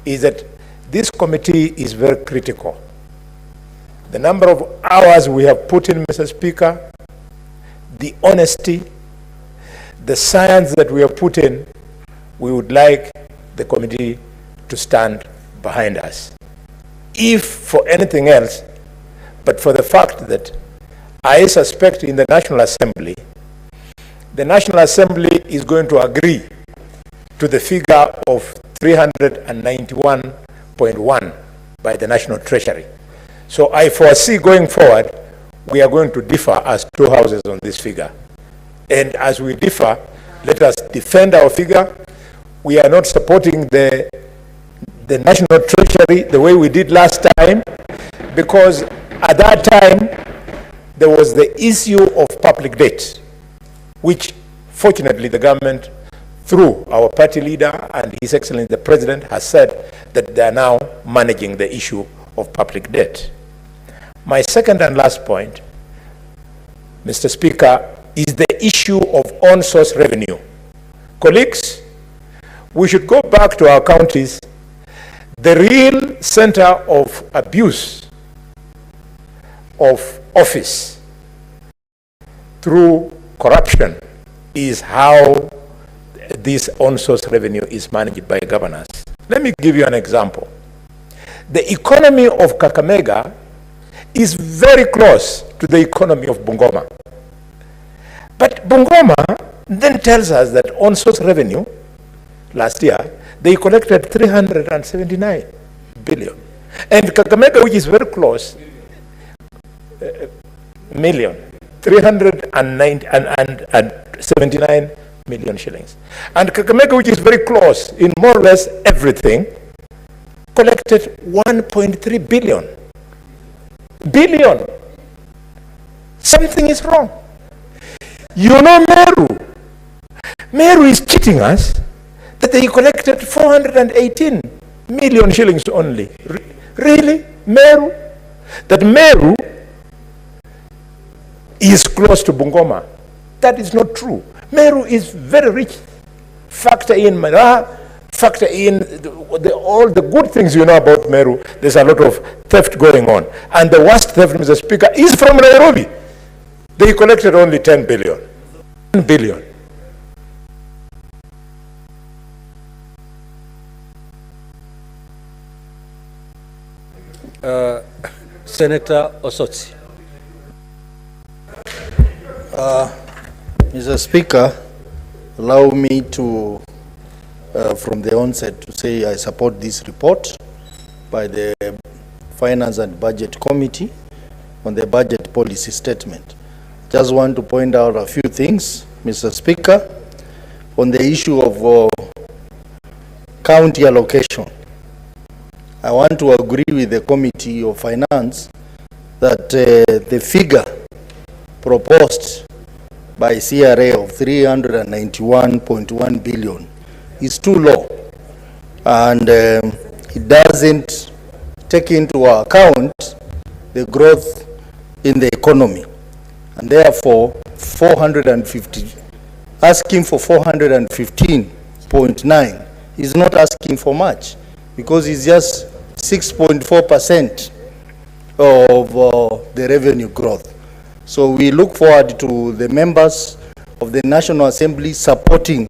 is that this committee is very critical. The number of hours we have put in, Mr. Speaker, the honesty, the science that we have put in, we would like the committee to stand behind us. If for anything else, but for the fact that I suspect in the National Assembly, the National Assembly is going to agree to the figure of 391.1 by the National Treasury. So I foresee going forward, we are going to differ as two houses on this figure. And as we differ, let us defend our figure. We are not supporting the National Treasury the way we did last time, because at that time, there was the issue of public debt, which fortunately the government, through our party leader and His Excellency the President, has said that they are now managing the issue of public debt. My second and last point, Mr. Speaker, is the issue of on-source revenue. Colleagues, we should go back to our counties. The real center of abuse of office through corruption is how this on-source revenue is managed by governors. Let me give you an example. The economy of Kakamega is very close to the economy of Bungoma. But Bungoma then tells us that on-source revenue, last year, they collected 379 billion. And Kakamega, which is very close, 379 million shillings. And Kakamega, which is very close in more or less everything, collected 1.3 billion. Something is wrong. You know Meru is cheating us that they collected 418 million shillings only. Really? Meru? That Meru is close to Bungoma. That is not true. Meru is very rich. Factor in Mara, factor in all the good things you know about Meru. There's a lot of theft going on. And the worst theft, Mr. Speaker, is from Nairobi. They collected only 10 billion. 10 billion. Senator Osotsi. Mr. Speaker, allow me to, from the onset, to say I support this report by the Finance and Budget Committee on the budget policy statement. Just want to point out a few things, Mr. Speaker, on the issue of county allocation. I want to agree with the Committee of Finance that the figure proposed by CRA of 391.1 billion is too low, and it doesn't take into account the growth in the economy. and therefore 450, asking for 415.9 is not asking for much, because it's just 6.4% of the revenue growth. So we look forward to the members of the National Assembly supporting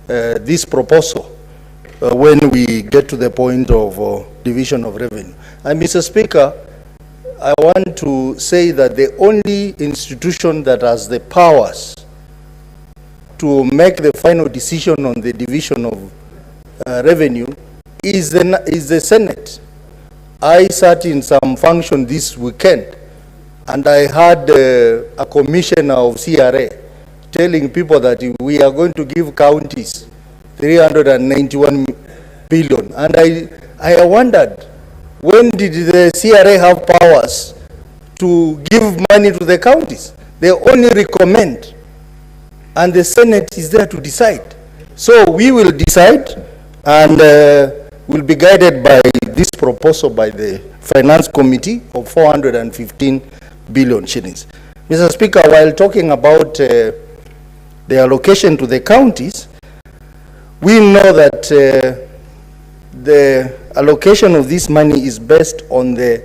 this proposal when we get to the point of division of revenue. And Mr. Speaker, I want to say that the only institution that has the powers to make the final decision on the division of revenue is the Senate. I sat in some function this weekend, and I had a commissioner of CRA telling people that we are going to give counties 391 billion. And I wondered, when did the CRA have powers to give money to the counties? They only recommend, and the Senate is there to decide. So we will decide, and will be guided by this proposal by the Finance Committee of 415 billion shillings. Mr. Speaker, while talking about the allocation to the counties, we know that the allocation of this money is based on the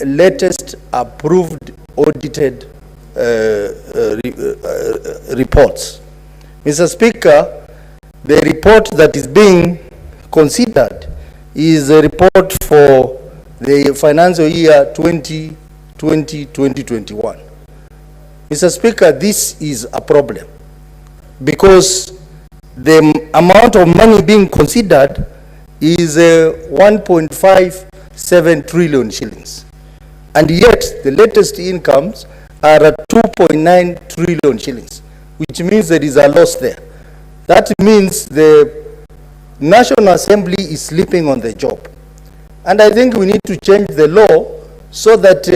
latest approved audited reports. Mr. Speaker, the report that is being considered is a report for the financial year 2020-2021. Mr. Speaker, this is a problem because the amount of money being considered is 1.57 trillion shillings. And yet the latest incomes are at 2.9 trillion shillings, which means there is a loss there. That means the National Assembly is sleeping on the job. And I think we need to change the law so that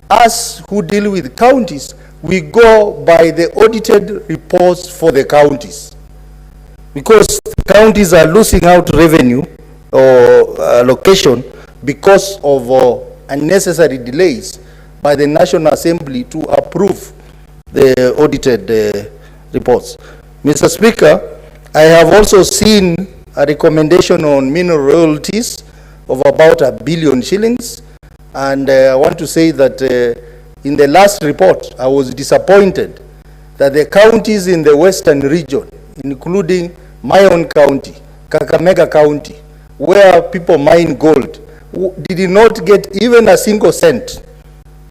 us who deal with counties, we go by the audited reports for the counties. Because counties are losing out revenue or allocation because of unnecessary delays by the National Assembly to approve the audited reports. Mr. Speaker, I have also seen a recommendation on mineral royalties of about 1 billion shillings. And I want to say that in the last report, I was disappointed that the counties in the Western region, including my own county, Kakamega County, where people mine gold, did not get even a single cent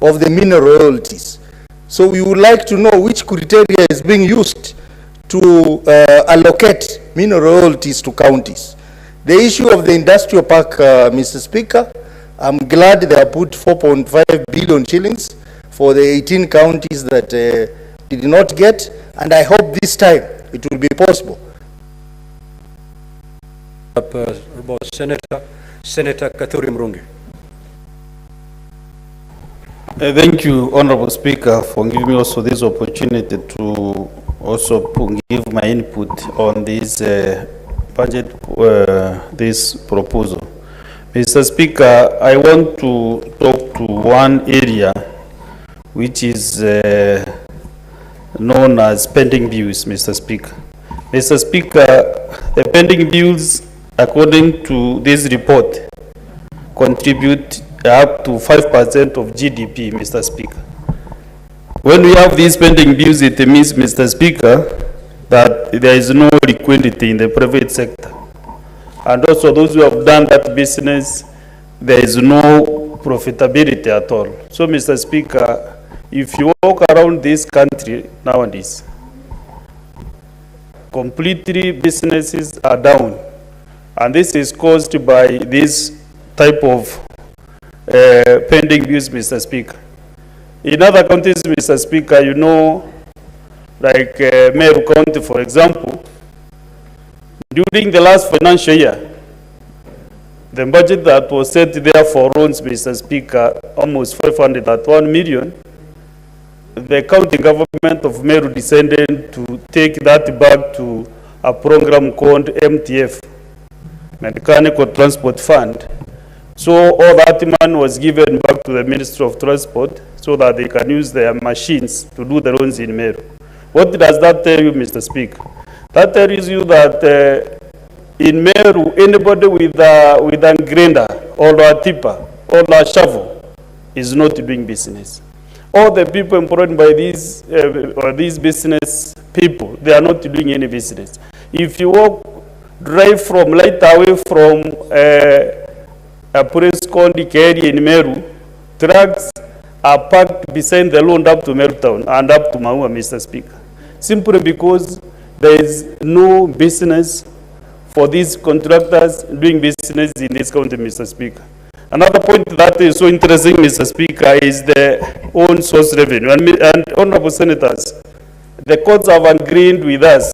of the mineral royalties. So we would like to know which criteria is being used to allocate mineral royalties to counties. The issue of the industrial park, Mr. Speaker, I'm glad they have put 4.5 billion shillings for the 18 counties that did not get, and I hope this time it will be possible. Senator Katuri Murungi. Thank you, Honorable Speaker, for giving me also this opportunity to also give my input on this budget, this proposal. Mr. Speaker, I want to talk to one area which is known as pending bills, Mr. Speaker. Mr. Speaker, the pending bills, according to this report, contribute up to 5% of GDP, Mr. Speaker. When we have these pending bills, it means, Mr. Speaker, that there is no liquidity in the private sector. And also those who have done that business, there is no profitability at all. So, Mr. Speaker, if you walk around this country nowadays, completely businesses are down. And this is caused by this type of pending bills, Mr. Speaker. In other countries, Mr. Speaker, you know, like Meru County, for example, during the last financial year, the budget that was set there for loans, Mr. Speaker, almost 501 million, the county government of Meru decided to take that back to a program called MTF, Mechanical Transport Fund, So all that money was given back to the Ministry of Transport so that they can use their machines to do the roads in Meru. What does that tell you, Mr. Speaker? That tells you that in Meru, anybody with a grinder or a tipper or a shovel is not doing business. All the people employed by these business people, they are not doing any business. If you drive from light away from a place called Ikeri in Meru, trucks are parked beside the road up to Meru town and up to Maua, Mr. Speaker. Simply because there is no business for these contractors doing business in this county, Mr. Speaker. Another point that is so interesting, Mr. Speaker, is the own source revenue. And honorable senators, the courts have agreed with us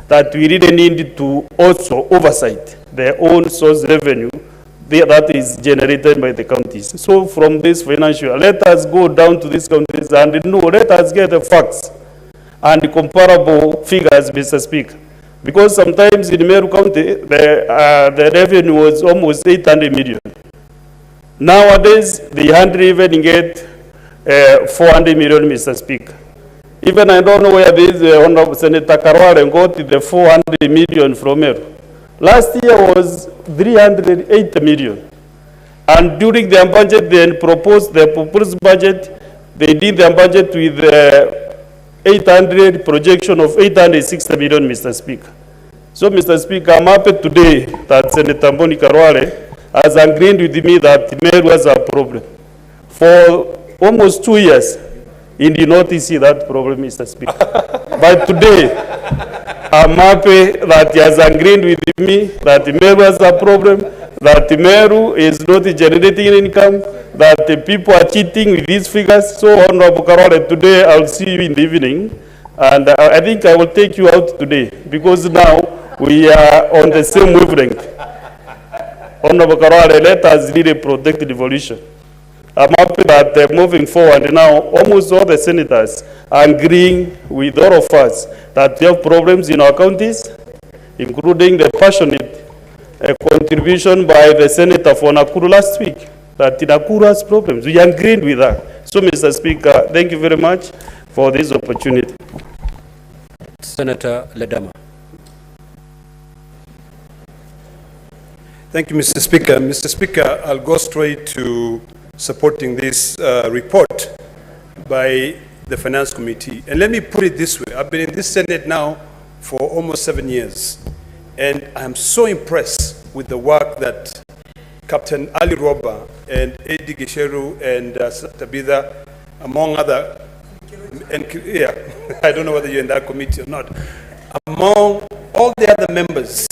that we really need to also oversight their own source revenue that is generated by the counties. So from this financial, let us go down to these counties and let us get the facts and comparable figures, Mr. Speaker. Because sometimes in Meru County, the revenue was almost 800 million. Nowadays, they hardly even get 400 million, Mr. Speaker. Even I don't know where this Honorable Senator Karwale got the 400 million from Meru. Last year was 380 million. And during their budget, they proposed the proposed budget, they did their budget with 800 projection of 860 million, Mr. Speaker. So, Mr. Speaker, I'm happy today that Senator Mboni Karwale has agreed with me that Meru has a problem. For almost 2 years, he did not see that problem, Mr. Speaker. But today, I'm happy that he has agreed with me that Meru has a problem, that Meru is not generating income, that the people are cheating with these figures. So, Honorable Karwale, today I'll see you in the evening, and I think I will take you out today, because now we are on the same wavelength. Honorable Karwale, let us really protect the devolution. I'm happy that moving forward now, almost all the senators are agreeing with all of us that we have problems in our counties, including the passionate contribution by the senator for Nakuru last week, that Nakuru has problems. We agreed with that. So, Mr. Speaker, thank you very much for this opportunity. Senator Ledama. Thank you, Mr. Speaker. Mr. Speaker, I'll go straight to supporting this report by the Finance Committee. And let me put it this way. I've been in this Senate now for almost 7 years, and I'm so impressed with the work that Captain Ali Roba and Eddie Gisheru and Tabitha, among other, and yeah, I don't know whether you're in that committee or not, among all the other members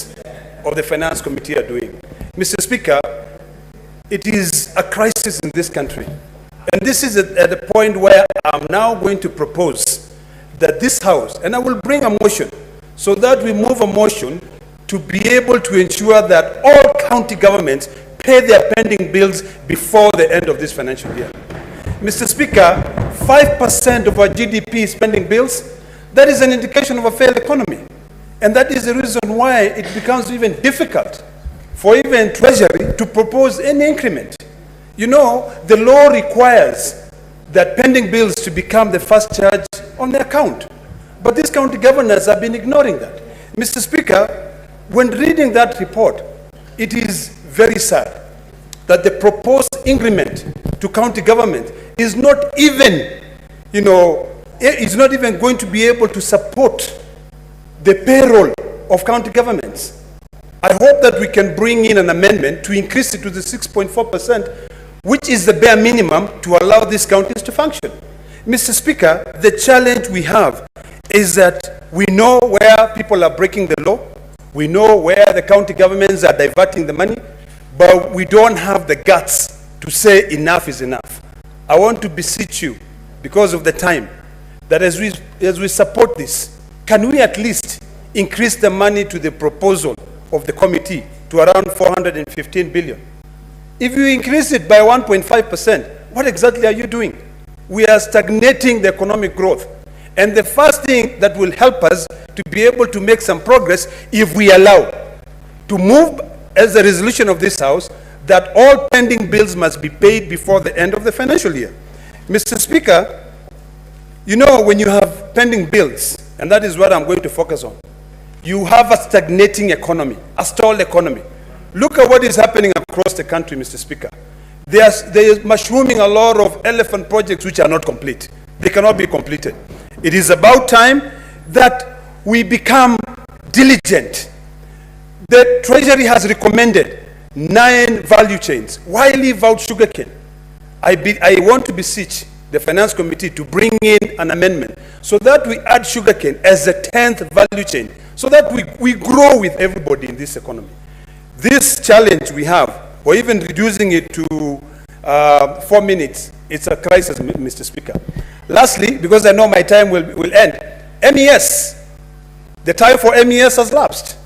of the Finance Committee are doing. Mr. Speaker, it is a crisis in this country. And this is at the point where I'm now going to propose that this House, and I will bring a motion, so that we move a motion to be able to ensure that all county governments pay their pending bills before the end of this financial year. Mr. Speaker, 5% of our GDP is pending bills. That is an indication of a failed economy. And that is the reason why it becomes even difficult for even Treasury to propose any increment. You know, the law requires that pending bills to become the first charge on the account. But these county governors have been ignoring that. Mr. Speaker, when reading that report, it is very sad that the proposed increment to county government is not even, is not even going to be able to support the payroll of county governments. I hope that we can bring in an amendment to increase it to the 6.4%, which is the bare minimum to allow these counties to function. Mr. Speaker, the challenge we have is that we know where people are breaking the law, we know where the county governments are diverting the money, but we don't have the guts to say enough is enough. I want to beseech you, because of the time, that as we support this, can we at least increase the money to the proposal of the committee to around 415 billion? If you increase it by 1.5%, what exactly are you doing? We are stagnating the economic growth. And the first thing that will help us to be able to make some progress, if we allow to move as a resolution of this House, that all pending bills must be paid before the end of the financial year. Mr. Speaker, you know, when you have pending bills, and that is what I'm going to focus on, you have a stagnating economy, a stalled economy. Look at what is happening across the country, Mr. Speaker. There is mushrooming a lot of elephant projects which are not complete. They cannot be completed. It is about time that we become diligent. The Treasury has recommended 9 value chains. Why leave out sugarcane? I want to beseech the Finance Committee to bring in an amendment so that we add sugarcane as the 10th value chain, so that we grow with everybody in this economy. This challenge we have, or even reducing it to 4 minutes, it's a crisis, Mr. Speaker. Lastly, because I know my time will end, MES, the time for MES has lapsed.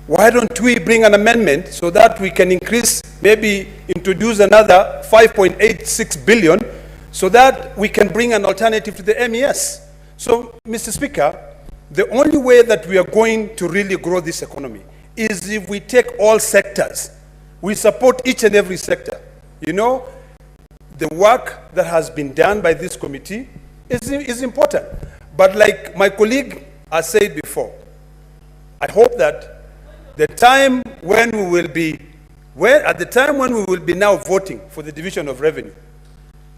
Why don't we bring an amendment so that we can increase, maybe introduce another 5.86 billion, so that we can bring an alternative to the MES? So, Mr. Speaker, the only way that we are going to really grow this economy is if we take all sectors. We support each and every sector. You know, the work that has been done by this committee is important. But like my colleague has said before, I hope that the time when we will be, at the time when we will be now voting for the division of revenue,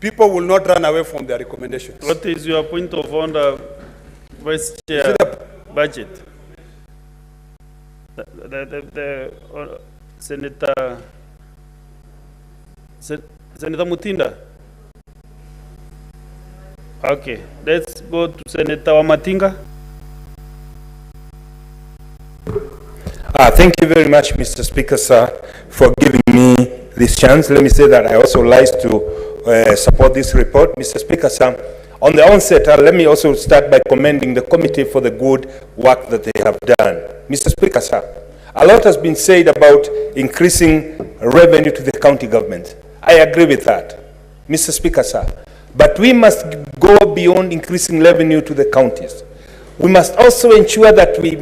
people will not run away from their recommendations. What is your point of order, Vice Chair? Budget. Senator Mutinda. Okay, let's go to Senator Wamatinga. Thank you very much, Mr. Speaker, sir, for giving me this chance. Let me say that I also like to support this report. Mr. Speaker, sir, on the onset, let me also start by commending the committee for the good work that they have done. Mr. Speaker, sir, a lot has been said about increasing revenue to the county government. I agree with that, Mr. Speaker, sir. But we must go beyond increasing revenue to the counties. We must also ensure that we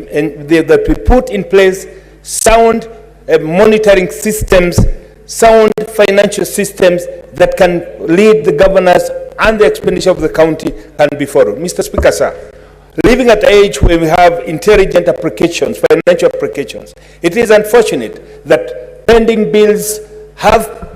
put in place sound monitoring systems, sound financial systems that can lead the governors and the expenditure of the county can be followed. Mr. Speaker, sir, living at an age where we have intelligent applications, financial applications, it is unfortunate that pending bills have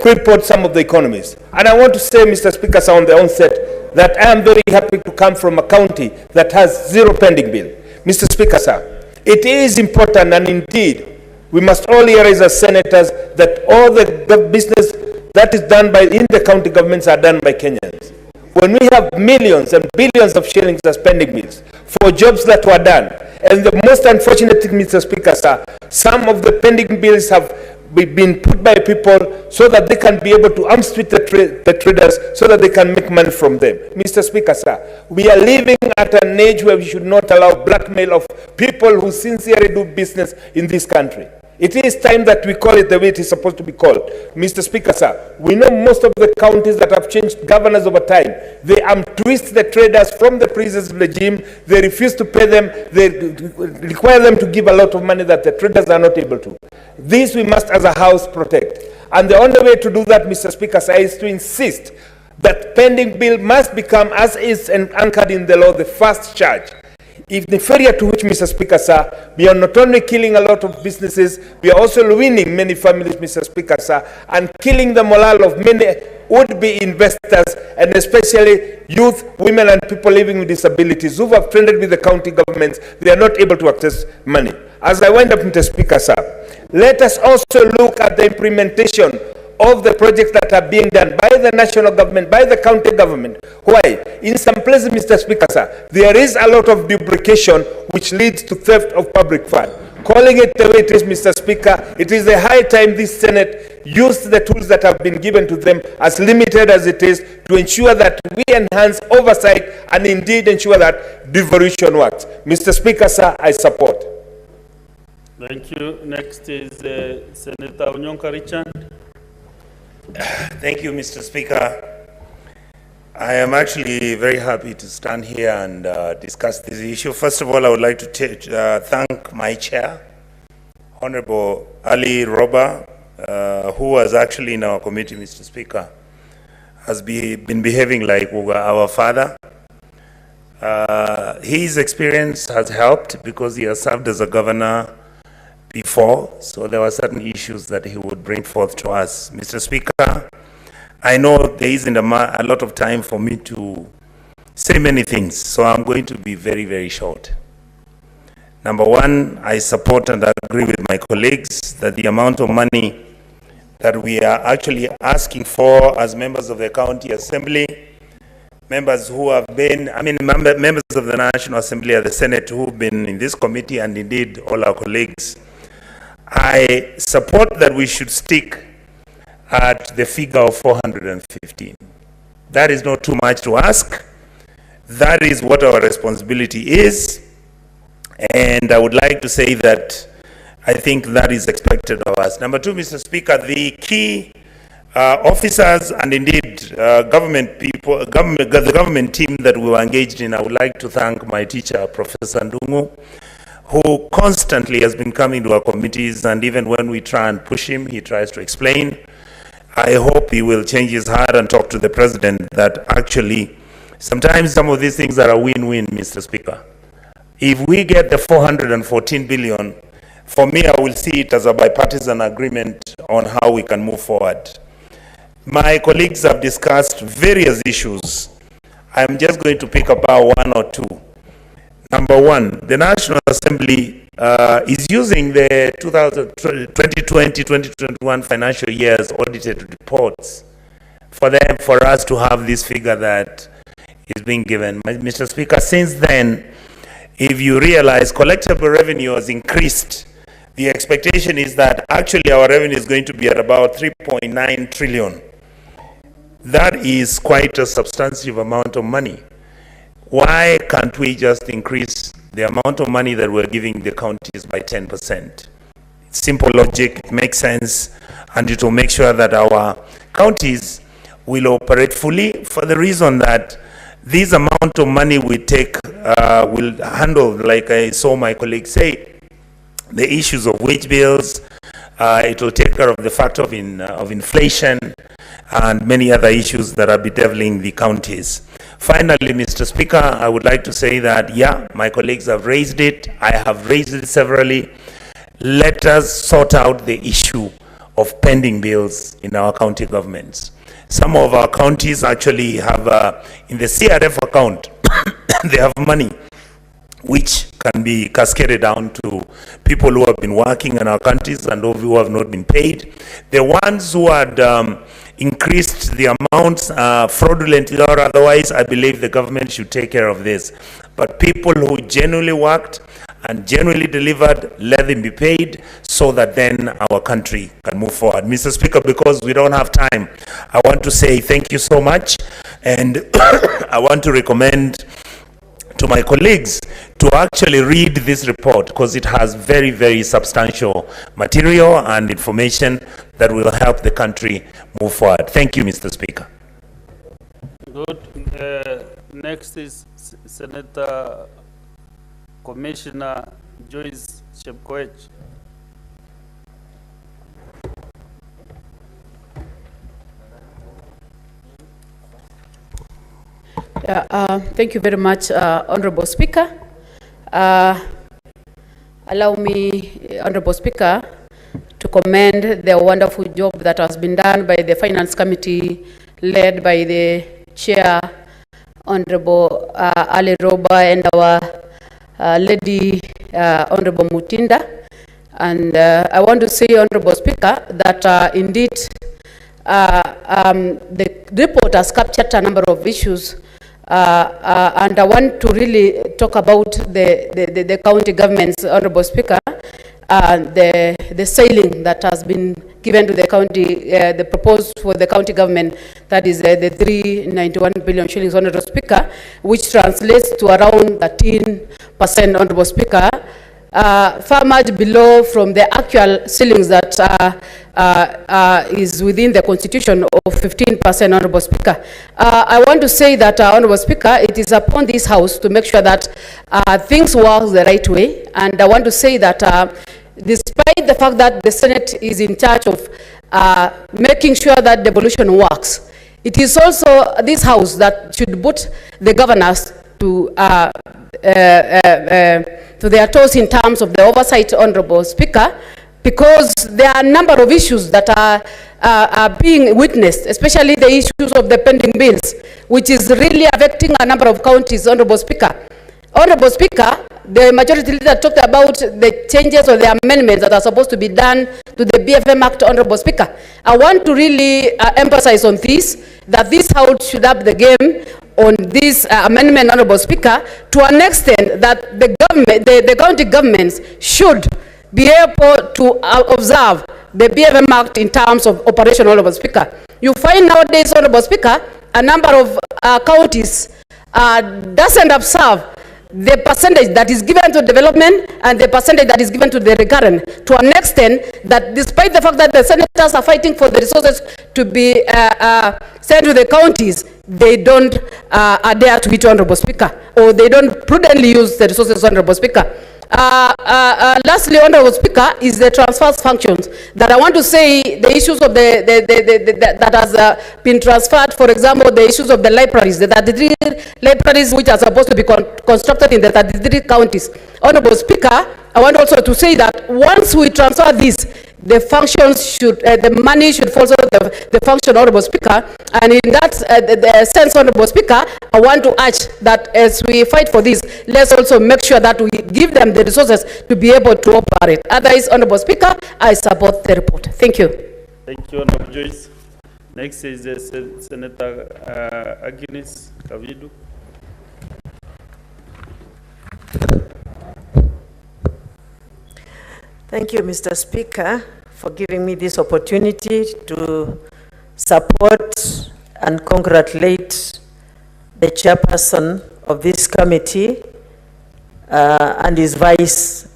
crippled some of the economies. And I want to say, Mr. Speaker, sir, on the onset, that I am very happy to come from a county that has 0 pending bill. Mr. Speaker, sir, it is important, and indeed, we must all realize as senators that all the business that is done in the county governments are done by Kenyans. When we have millions and billions of shillings as pending bills for jobs that were done, and the most unfortunate thing, Mr. Speaker, sir, some of the pending bills have been put by people so that they can be able to armstreet the traders so that they can make money from them. Mr. Speaker, sir, we are living at an age where we should not allow blackmail of people who sincerely do business in this country. It is time that we call it the way it is supposed to be called. Mr. Speaker, sir, we know most of the counties that have changed governors over time. They twist the traders from the previous regime. They refuse to pay them. They require them to give a lot of money that the traders are not able to. This we must, as a house, protect. And the only way to do that, Mr. Speaker, sir, is to insist that pending bill must become, as is anchored in the law, the first charge. If the failure to which, Mr. Speaker, sir, we are not only killing a lot of businesses, we are also ruining many families, Mr. Speaker, sir, and killing the morale of many would-be investors, and especially youth, women, and people living with disabilities who have friended with the county governments. They are not able to access money. As I wind up, Mr. Speaker, sir, let us also look at the implementation of the projects that are being done by the national government, by the county government. Why? In some places, Mr. Speaker, sir, there is a lot of duplication which leads to theft of public funds. Calling it the way it is, Mr. Speaker, it is a high time this Senate use the tools that have been given to them, as limited as it is, to ensure that we enhance oversight and indeed ensure that devolution works. Mr. Speaker, sir, I support. Thank you. Next is Senator Onyonka Richard. Thank you, Mr. Speaker. I am actually very happy to stand here and discuss this issue. First of all, I would like to thank my chair, Honorable Ali Roba, who was actually in our committee, Mr. Speaker, has been behaving like our father. His experience has helped because he has served as a governor before, so there were certain issues that he would bring forth to us. Mr. Speaker, I know there isn't a lot of time for me to say many things, so I'm going to be very, very short. Number one, I support and agree with my colleagues that the amount of money that we are actually asking for as members of the County Assembly, members who have been, members of the National Assembly and the Senate who have been in this committee, and indeed all our colleagues, I support that we should stick at the figure of 415. That is not too much to ask. That is what our responsibility is. And I would like to say that I think that is expected of us. Number two, Mr. Speaker, the key officers and indeed government people, the government team that we were engaged in, I would like to thank my teacher, Professor Ndungu, who constantly has been coming to our committees, and even when we try and push him, he tries to explain. I hope he will change his heart and talk to the president that actually sometimes some of these things are a win-win, Mr. Speaker. If we get the 414 billion, for me, I will see it as a bipartisan agreement on how we can move forward. My colleagues have discussed various issues. I'm just going to pick about one or two. Number one, the National Assembly is using the 2020-2021 financial year's audited reports for us to have this figure that is being given. Mr. Speaker, since then, if you realize collectible revenue has increased, the expectation is that actually our revenue is going to be at about 3.9 trillion. That is quite a substantive amount of money. Why can't we just increase the amount of money that we're giving the counties by 10%? Simple logic, it makes sense, and it will make sure that our counties will operate fully, for the reason that this amount of money we take will handle, like I saw my colleague say, the issues of wage bills. It will take care of the factor of inflation and many other issues that are bedeviling the counties. Finally, Mr. Speaker, I would like to say that, yeah, my colleagues have raised it. I have raised it severally. Let us sort out the issue of pending bills in our county governments. Some of our counties actually have, in the CRF account, they have money which can be cascaded down to people who have been working in our countries and who have not been paid. The ones who had increased the amounts fraudulently or otherwise, I believe the government should take care of this. But people who genuinely worked and genuinely delivered, let them be paid so that then our country can move forward. Mr. Speaker, because we don't have time, I want to say thank you so much, and I want to recommend to my colleagues to actually read this report, because it has very, very substantial material and information that will help the country move forward. Thank you, Mr. Speaker. Good. Next is Senator Commissioner Joyce Chepkoech. Thank you very much, Honorable Speaker. Allow me, Honorable Speaker, to commend the wonderful job that has been done by the Finance Committee, led by the Chair, Honorable Ali Roba, and our Lady Honorable Mutinda. And I want to say, Honorable Speaker, that indeed the report has captured a number of issues, and I want to really talk about the county governments, Honorable Speaker, the ceiling that has been given to the county, the proposed for the county government, that is the 391 billion shillings, Honorable Speaker, which translates to around 13%, Honorable Speaker, far much below from the actual ceilings that is within the Constitution of 15%, Honorable Speaker. I want to say that, Honorable Speaker, it is upon this House to make sure that things work the right way, and I want to say that despite the fact that the Senate is in charge of making sure that devolution works, it is also this House that should put the governors to their toes in terms of the oversight, Honorable Speaker, because there are a number of issues that are being witnessed, especially the issues of the pending bills, which is really affecting a number of counties, Honorable Speaker. Honorable Speaker, the majority leader talked about the changes or the amendments that are supposed to be done to the BFM Act, Honorable Speaker. I want to really emphasize on this, that this House should up the game on this amendment, Honorable Speaker, to an extent that the government, the county governments should be able to observe the BFM Act in terms of operation, Honorable Speaker. You find nowadays, Honorable Speaker, a number of counties doesn't observe the percentage that is given to development and the percentage that is given to the recurrent, to an extent that despite the fact that the senators are fighting for the resources to be sent to the counties, they don't adhere to it, Honorable Speaker, or they don't prudently use the resources, Honorable Speaker. Lastly, Honorable Speaker, is the transfers functions that I want to say the issues of that has been transferred. For example, the issues of the libraries, the 33 libraries which are supposed to be constructed in the 33 counties. Honorable Speaker, I want also to say that once we transfer this, the functions should, the money should follow the function, Honorable Speaker. And in that the sense, Honorable Speaker, I want to urge that as we fight for this, let's also make sure that we give them the resources to be able to operate. Otherwise, Honorable Speaker, I support the report. Thank you. Thank you, Honorable Joyce. Next is Senator Agnes Kavidu. Thank you, Mr. Speaker, for giving me this opportunity to support and congratulate the chairperson of this committee and his vice,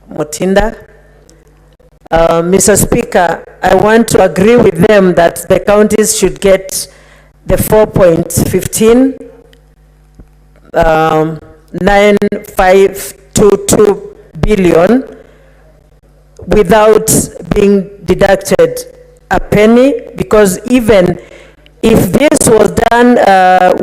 Mutinda. Mr. Speaker, I want to agree with them that the counties should get the 4.15 9522 billion without being deducted a penny, because even if this was done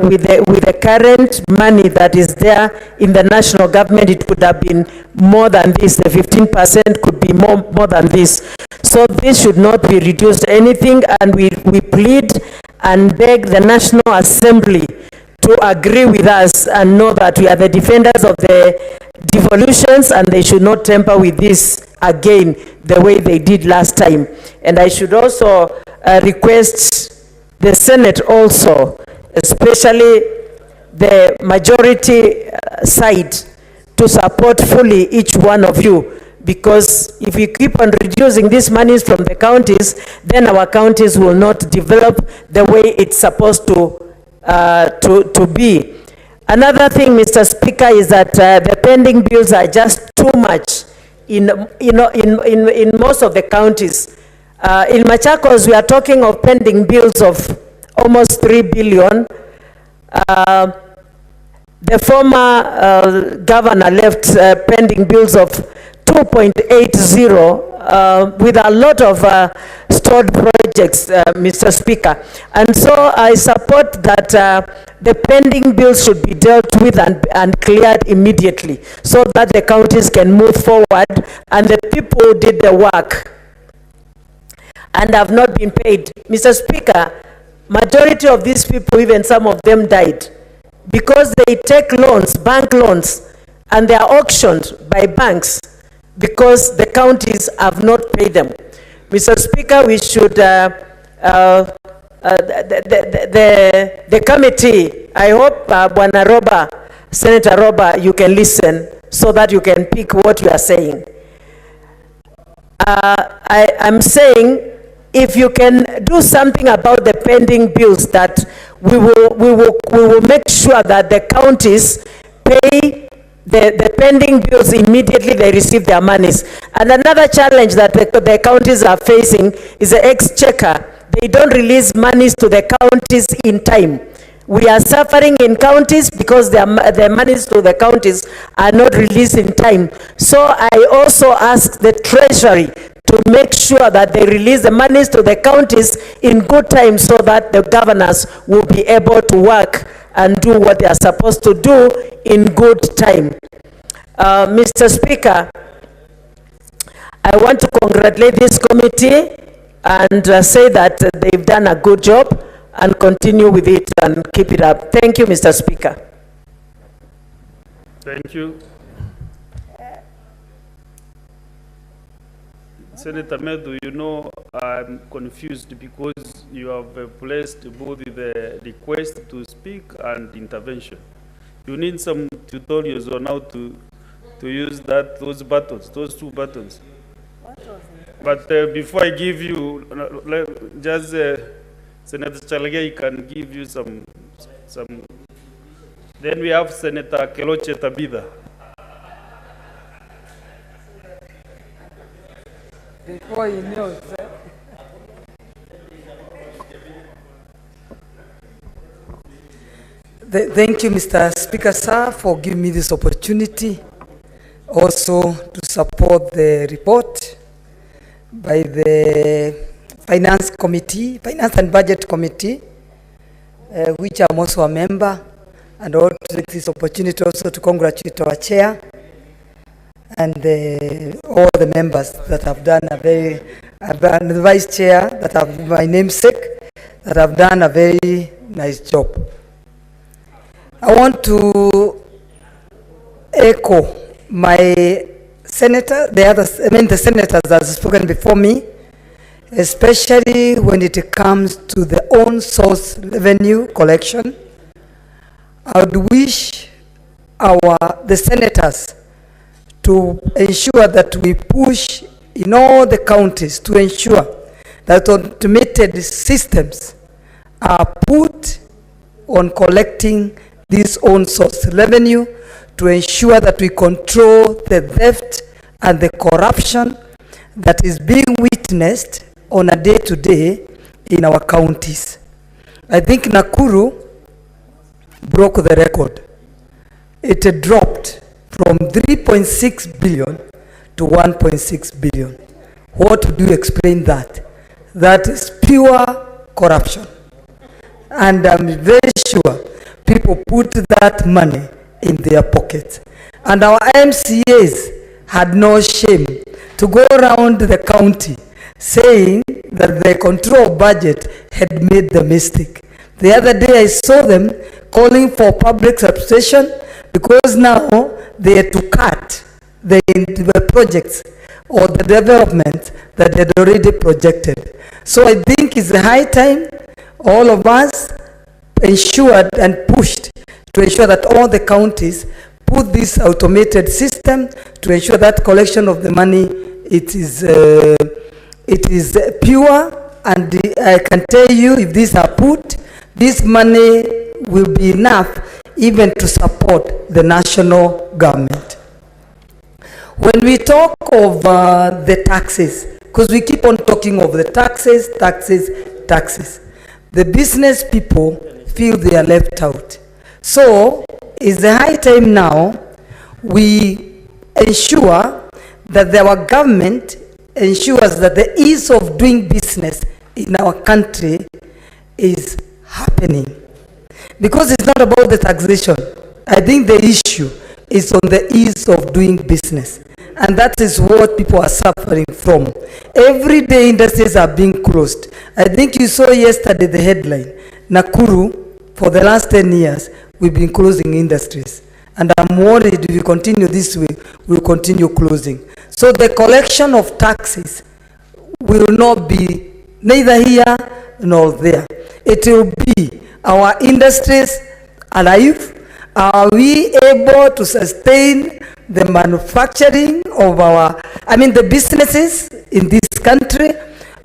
with the current money that is there in the national government, it would have been more than this. The 15% could be more than this. So this should not be reduced anything, and we plead and beg the National Assembly to agree with us and know that we are the defenders of the devolutions, and they should not tamper with this again the way they did last time. And I should also request the Senate also, especially the majority side, to support fully each one of you, because if we keep on reducing these monies from the counties, then our counties will not develop the way it's supposed to be. Another thing, Mr. Speaker, is that the pending bills are just too much in most of the counties. In Machakos, we are talking of pending bills of almost 3 billion. The former governor left pending bills of 2.80 with a lot of stored projects, Mr. Speaker. And so I support that the pending bills should be dealt with and cleared immediately, so that the counties can move forward and the people who did the work and have not been paid. Mr. Speaker, majority of these people, even some of them died, because they take loans, bank loans, and they are auctioned by banks because the counties have not paid them. Mr. Speaker, we should, the committee, I hope Bwana Roba, Senator Roba, you can listen so that you can pick what you are saying. I'm saying, if you can do something about the pending bills, that we will make sure that the counties pay the pending bills immediately they receive their monies. And another challenge that the counties are facing is the exchequer. They don't release monies to the counties in time. We are suffering in counties because their monies to the counties are not released in time. So I also ask the Treasury to make sure that they release the monies to the counties in good time so that the governors will be able to work and do what they are supposed to do in good time. Mr. Speaker, I want to congratulate this committee and say that they've done a good job and continue with it and keep it up. Thank you, Mr. Speaker. Thank you. Senator Medu, you know, I'm confused because you have placed both the request to speak and intervention. You need some tutorials on how to use those buttons, those two buttons. But before I give you, just Senator Chalagay can give you some. Then we have Senator Keloche Tabitha. Before he knows. Thank you, Mr. Speaker, sir, for giving me this opportunity also to support the report by the Finance and Budget Committee, which I'm also a member, and I want to take this opportunity also to congratulate our chair and all the members that have done and the vice chair that have my namesake, that have done a very nice job. I want to echo my senator, the senators that have spoken before me, especially when it comes to the own source revenue collection. I would wish the senators to ensure that we push in all the counties to ensure that automated systems are put on collecting this own source revenue to ensure that we control the theft and the corruption that is being witnessed on a day-to-day in our counties. I think Nakuru broke the record. It dropped from 3.6 billion to 1.6 billion. What do you explain that? That is pure corruption. And I'm very sure people put that money in their pockets. And our MCAs had no shame to go around the county saying that the control budget had made the mistake. The other day I saw them calling for public substitution because now they had to cut the projects or the development that they had already projected. So I think it's high time all of us ensured and pushed to ensure that all the counties put this automated system to ensure that collection of the money, it is pure, and I can tell you if these are put, this money will be enough even to support the national government. When we talk of the taxes, because we keep on talking of the taxes, the business people feel they are left out. So it's the high time now we ensure that our government ensures that the ease of doing business in our country is happening. Because it's not about the taxation. I think the issue is on the ease of doing business. And that is what people are suffering from. Every day industries are being closed. I think you saw yesterday the headline, Nakuru, for the last 10 years, we've been closing industries. And I'm worried if we continue this way, we'll continue closing. So the collection of taxes will not be neither here nor there. It will be our industries alive. Are we able to sustain the manufacturing of the businesses in this country?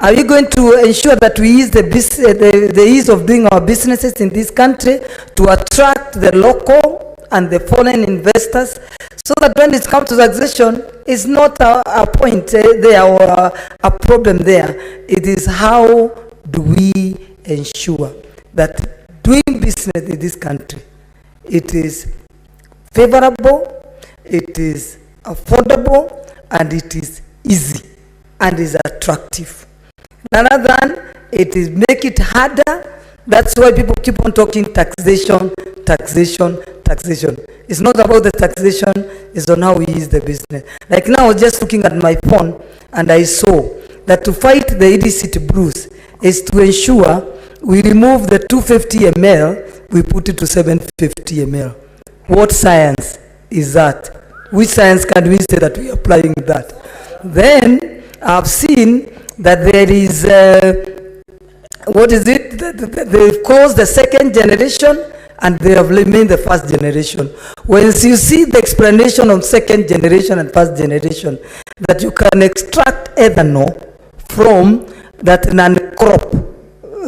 Are we going to ensure that we ease the ease of doing our businesses in this country to attract the local and the foreign investors, so that when it comes to taxation, it's not a point there or a problem there. It is how do we ensure that doing business in this country. It is favorable, it is affordable, and it is easy, and is attractive. Rather than it is make it harder. That's why people keep on talking taxation, taxation, taxation. It's not about the taxation, it's on how we use the business. Like now, I was just looking at my phone and I saw that to fight the illicit brews is to ensure we remove the 250 ml, we put it to 750 ml. What science is that? Which science can we say that we are applying that? Then I've seen that there is what is it? They've caused the second generation and they have remained the first generation. When you see the explanation of second generation and first generation, that you can extract ethanol from that non-crop,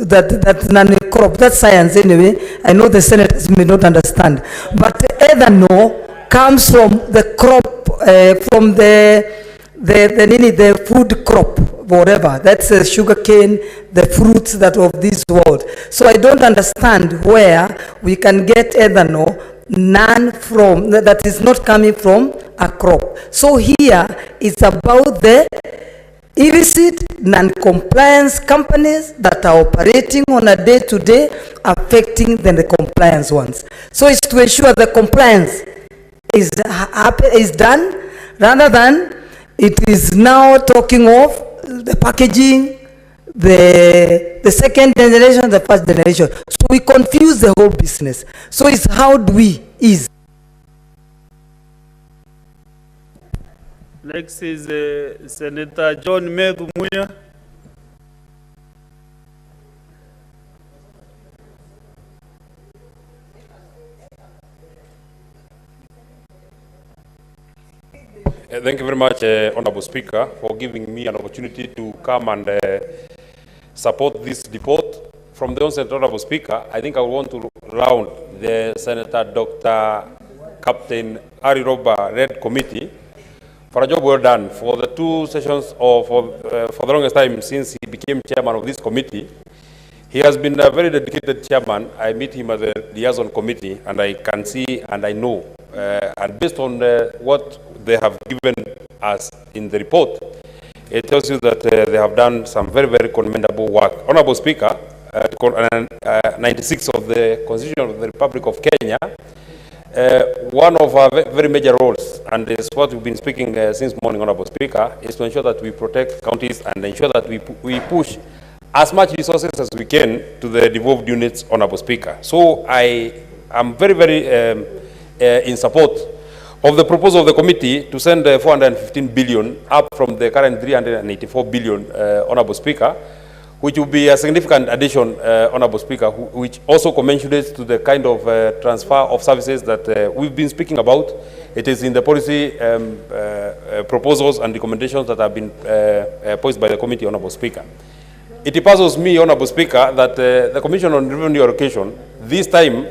that non-crop, that's science anyway. I know the senators may not understand, but the ethanol comes from the crop, from the food crop, whatever. That's the sugar cane, the fruits that of this world. So I don't understand where we can get ethanol from that is not coming from a crop. So here it's about the illicit non-compliance companies that are operating on a day-to-day, affecting the compliance ones. So it's to ensure the compliance is done, rather than it is now talking of the packaging, the second generation, the first generation. So we confuse the whole business. So it's how do we ease. Next is Senator John Medhu Muya. Thank you very much, Honorable Speaker, for giving me an opportunity to come and support this report. From the onset, Honorable Speaker, I think I want to round the Senator Dr. Captain Ari Roba Red Committee for a job well done. For the 2 sessions, or for the longest time since he became chairman of this committee, he has been a very dedicated chairman. I meet him at the liaison committee, and I can see and I know, and based on what they have given us in the report, it tells you that they have done some very, very commendable work. Honorable Speaker, 96 of the Constitution of the Republic of Kenya, one of our very major roles, and it's what we've been speaking since morning, Honorable Speaker, is to ensure that we protect counties and ensure that we push as much resources as we can to the devolved units, Honorable Speaker. So I am very, very in support of the proposal of the committee to send 415 billion up from the current 384 billion, Honorable Speaker, which will be a significant addition, Honorable Speaker, which also commensurates to the kind of transfer of services that we've been speaking about. It is in the policy proposals and recommendations that have been posed by the committee, Honorable Speaker. It puzzles me, Honorable Speaker, that the Commission on Revenue Allocation this time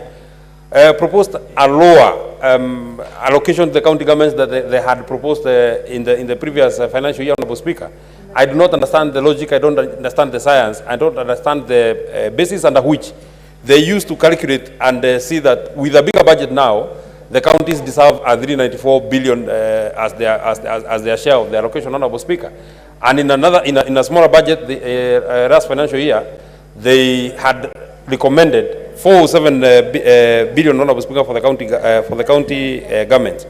proposed a lower allocation to the county governments that they had proposed in the previous financial year, Honorable Speaker. I do not understand the logic, I don't understand the science, I don't understand the basis under which they used to calculate and see that with a bigger budget now, the counties deserve a 394 billion as their share of the allocation, Honorable Speaker. And in a smaller budget, the last financial year, they had recommended 407 billion, Honorable Speaker, for the county governments.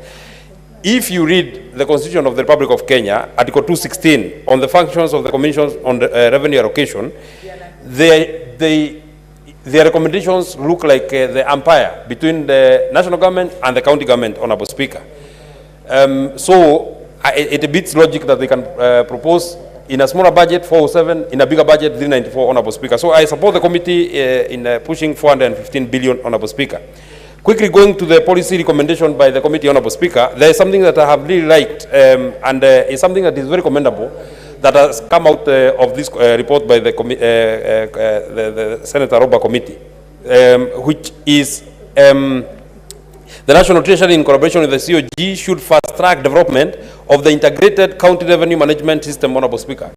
If you read the Constitution of the Republic of Kenya, Article 216, on the functions of the commissions on the revenue allocation, their recommendations look like the umpire between the national government and the county government, Honorable Speaker. So it beats logic that they can propose in a smaller budget 407, in a bigger budget 394, Honorable Speaker. So I support the committee in pushing 415 billion, Honorable Speaker. Quickly going to the policy recommendation by the committee, Honorable Speaker, there is something that I have really liked, and it's something that is very commendable that has come out of this report by the Senator Roba Committee, which is the National Treasury, in collaboration with the COG, should fast-track development of the integrated county revenue management system, Honorable Speaker.